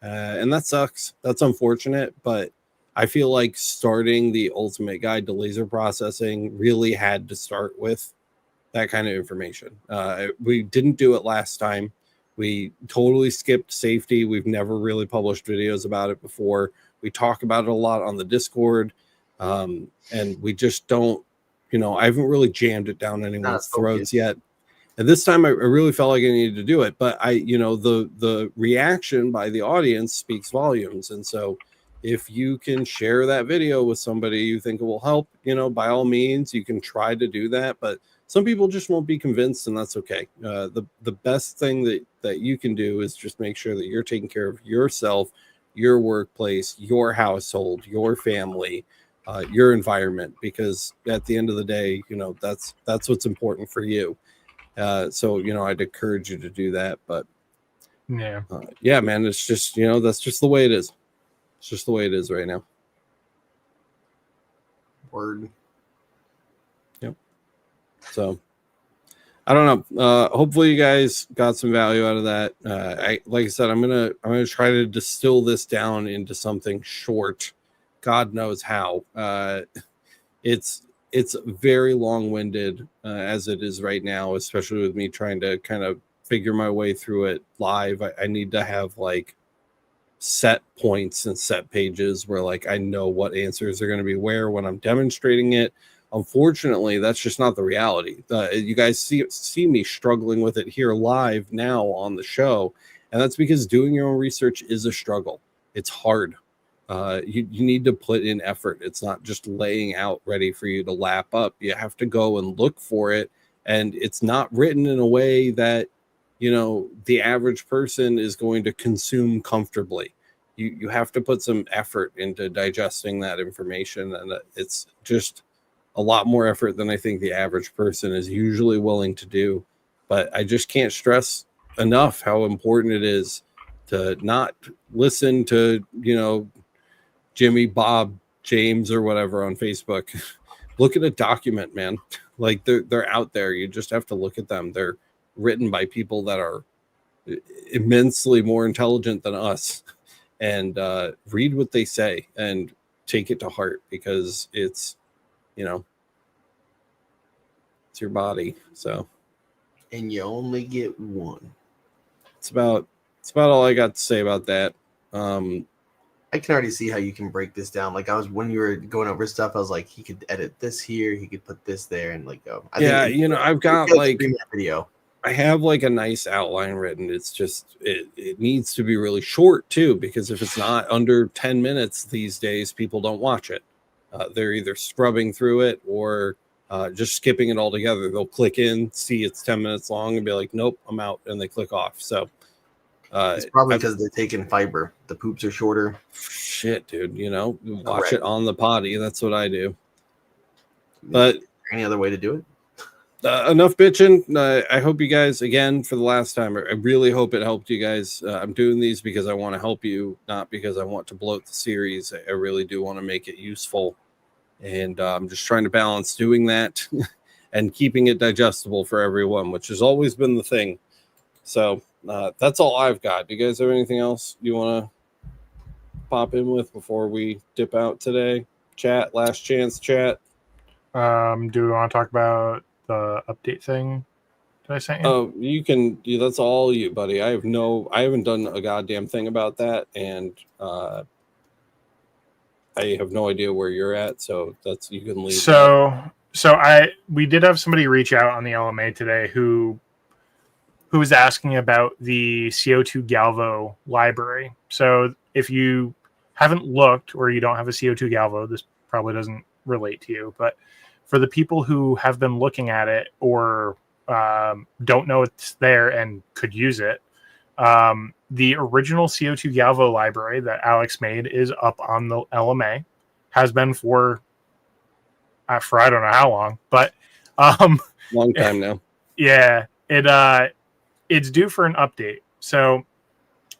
And that sucks. That's unfortunate, but I feel like starting the ultimate guide to laser processing really had to start with that kind of information. We didn't do it last time. We totally skipped safety. We've never really published videos about it before. We talk about it a lot on the Discord. And we just don't, I haven't really jammed it down anyone's throats yet. And this time I really felt like I needed to do it. But the reaction by the audience speaks volumes. And so if you can share that video with somebody you think it will help, by all means, you can try to do that. But some people just won't be convinced, and that's okay. The best thing that you can do is just make sure that you're taking care of yourself, your workplace, your household, your family, your environment, because at the end of the day, that's what's important for you. So I'd encourage you to do that. But yeah, man, it's just that's just the way it is. It's just the way it is right now. Word. Yep. So I don't know. Hopefully you guys got some value out of that. Like I said, I'm gonna try to distill this down into something short. God knows how. It's very long-winded as it is right now, especially with me trying to kind of figure my way through it live. I need to have like set points and set pages where like I know what answers are going to be where when I'm demonstrating it. Unfortunately, that's just not the reality. You guys see me struggling with it here live now on the show, and that's because doing your own research is a struggle. It's hard. You need to put in effort. It's not just laying out ready for you to lap up. You have to go and look for it, and it's not written in a way that the average person is going to consume comfortably. You have to put some effort into digesting that information, and it's just a lot more effort than I think the average person is usually willing to do. But I just can't stress enough how important it is to not listen to Jimmy, Bob, James, or whatever on Facebook. Look at a document, man. Like they're out there. You just have to look at them. They're written by people that are immensely more intelligent than us, and read what they say and take it to heart, because it's it's your body. So, and you only get one. It's about all I got to say about that. I can already see how you can break this down. Like when you were going over stuff, I was like, he could edit this here, he could put this there, and I've got like video. I have like a nice outline written. It's just it needs to be really short too, because if it's not under 10 minutes these days, people don't watch it. They're either scrubbing through it or just skipping it altogether. They'll click in, see it's 10 minutes long, and be like, nope, I'm out, and they click off. So it's probably because they're taking fiber. The poops are shorter. Shit, dude. Watch it on the potty. That's what I do. But any other way to do it? Enough bitching. I hope you guys, again, for the last time, I really hope it helped you guys. I'm doing these because I want to help you, not because I want to bloat the series. I really do want to make it useful. And I'm just trying to balance doing that and keeping it digestible for everyone, which has always been the thing. So that's all I've got. Do you guys have anything else you want to pop in with before we dip out today? Chat, last chance chat. Do we want to talk about the update thing that I sent you? Oh, you can. That's all you, buddy. I haven't done a goddamn thing about that, and I have no idea where you're at. So you can leave. We did have somebody reach out on the LMA today who was asking about the CO2 Galvo library. So if you haven't looked or you don't have a CO2 Galvo, this probably doesn't relate to you, but for the people who have been looking at it or don't know it's there and could use it, the original CO2 Galvo library that Alex made is up on the LMA, has been for I don't know how long, but long time now. Yeah, it's due for an update. So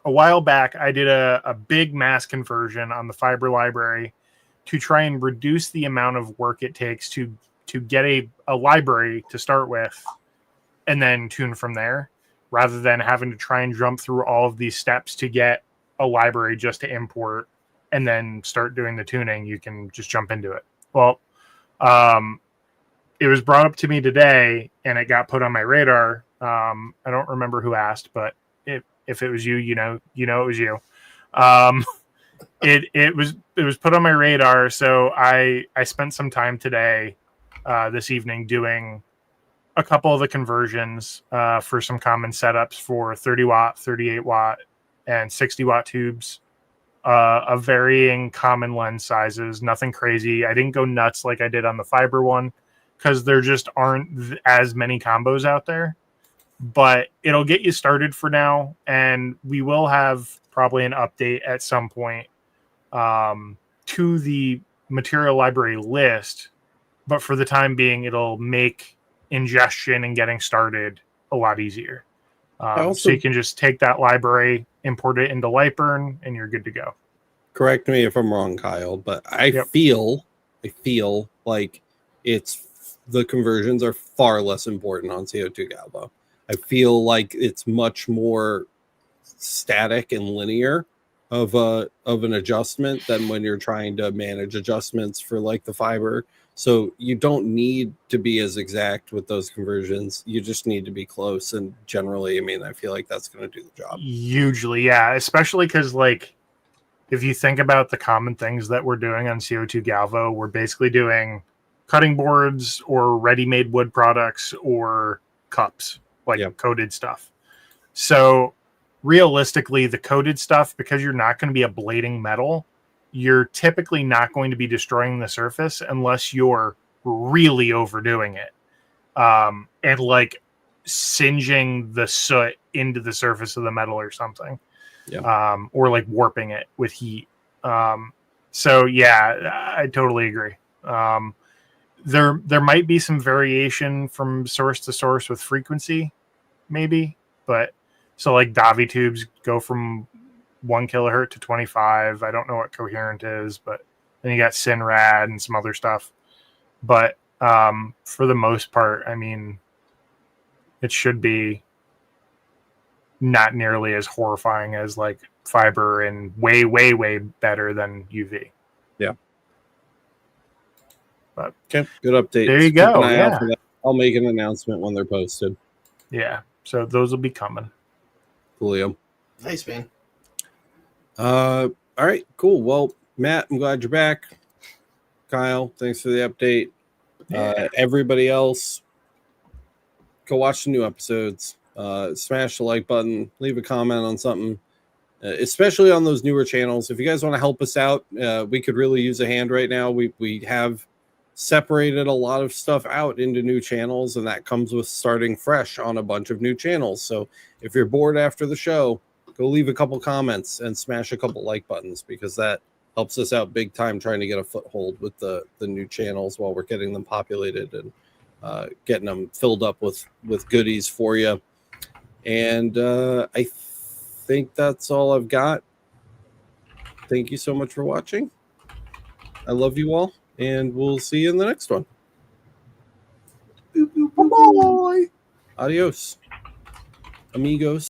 a while back, I did a big mass conversion on the fiber library to try and reduce the amount of work it takes to get a library to start with and then tune from there, rather than having to try and jump through all of these steps to get a library just to import and then start doing the tuning. You can just jump into it. Well, it was brought up to me today and it got put on my radar. I don't remember who asked, but if it was you, it was you. It was put on my radar, so I spent some time today, this evening, doing a couple of the conversions for some common setups for 30 watt, 38 watt, and 60 watt tubes. of varying common lens sizes. Nothing crazy. I didn't go nuts like I did on the fiber one because there just aren't as many combos out there. But it'll get you started for now, and we will have probably an update at some point to the material library list. But for the time being, it'll make ingestion and getting started a lot easier. So you can just take that library, import it into Lightburn, and you're good to go. Correct me if I'm wrong, Kyle, but I feel like the conversions are far less important on CO2 Galvo. I feel like it's much more static and linear of an adjustment than when you're trying to manage adjustments for like the fiber. So you don't need to be as exact with those conversions. You just need to be close. And generally, I mean, I feel like that's going to do the job. Usually, yeah. Especially because, like, if you think about the common things that we're doing on CO2 Galvo, we're basically doing cutting boards or ready-made wood products or cups, like coated stuff. So realistically, the coated stuff, because you're not going to be ablating metal, you're typically not going to be destroying the surface unless you're really overdoing it. And like singeing the soot into the surface of the metal or something. Or like warping it with heat. So yeah, I totally agree. There might be some variation from source to source with frequency, maybe, but so like Davi tubes go from 1 kilohertz to 25. I don't know what coherent is, but then you got Synrad and some other stuff. But for the most part, I mean, it should be not nearly as horrifying as like fiber and way, way, way better than UV. Yeah. But okay, good update. There you go. Yeah. I'll make an announcement when they're posted. Yeah. So those will be coming. Coolio. Nice, man. All right, cool. Well, Matt, I'm glad you're back. Kyle, thanks for the update. Everybody else, go watch the new episodes. Smash the like button, leave a comment on something, especially on those newer channels. If you guys want to help us out, we could really use a hand right now. We have separated a lot of stuff out into new channels, and that comes with starting fresh on a bunch of new channels. So if you're bored after the show, go leave a couple comments and smash a couple like buttons, because that helps us out big time trying to get a foothold with the new channels while we're getting them populated and getting them filled up with goodies for you. And I think that's all I've got. Thank you so much for watching. I love you all, and we'll see you in the next one. Bye. Adios, amigos.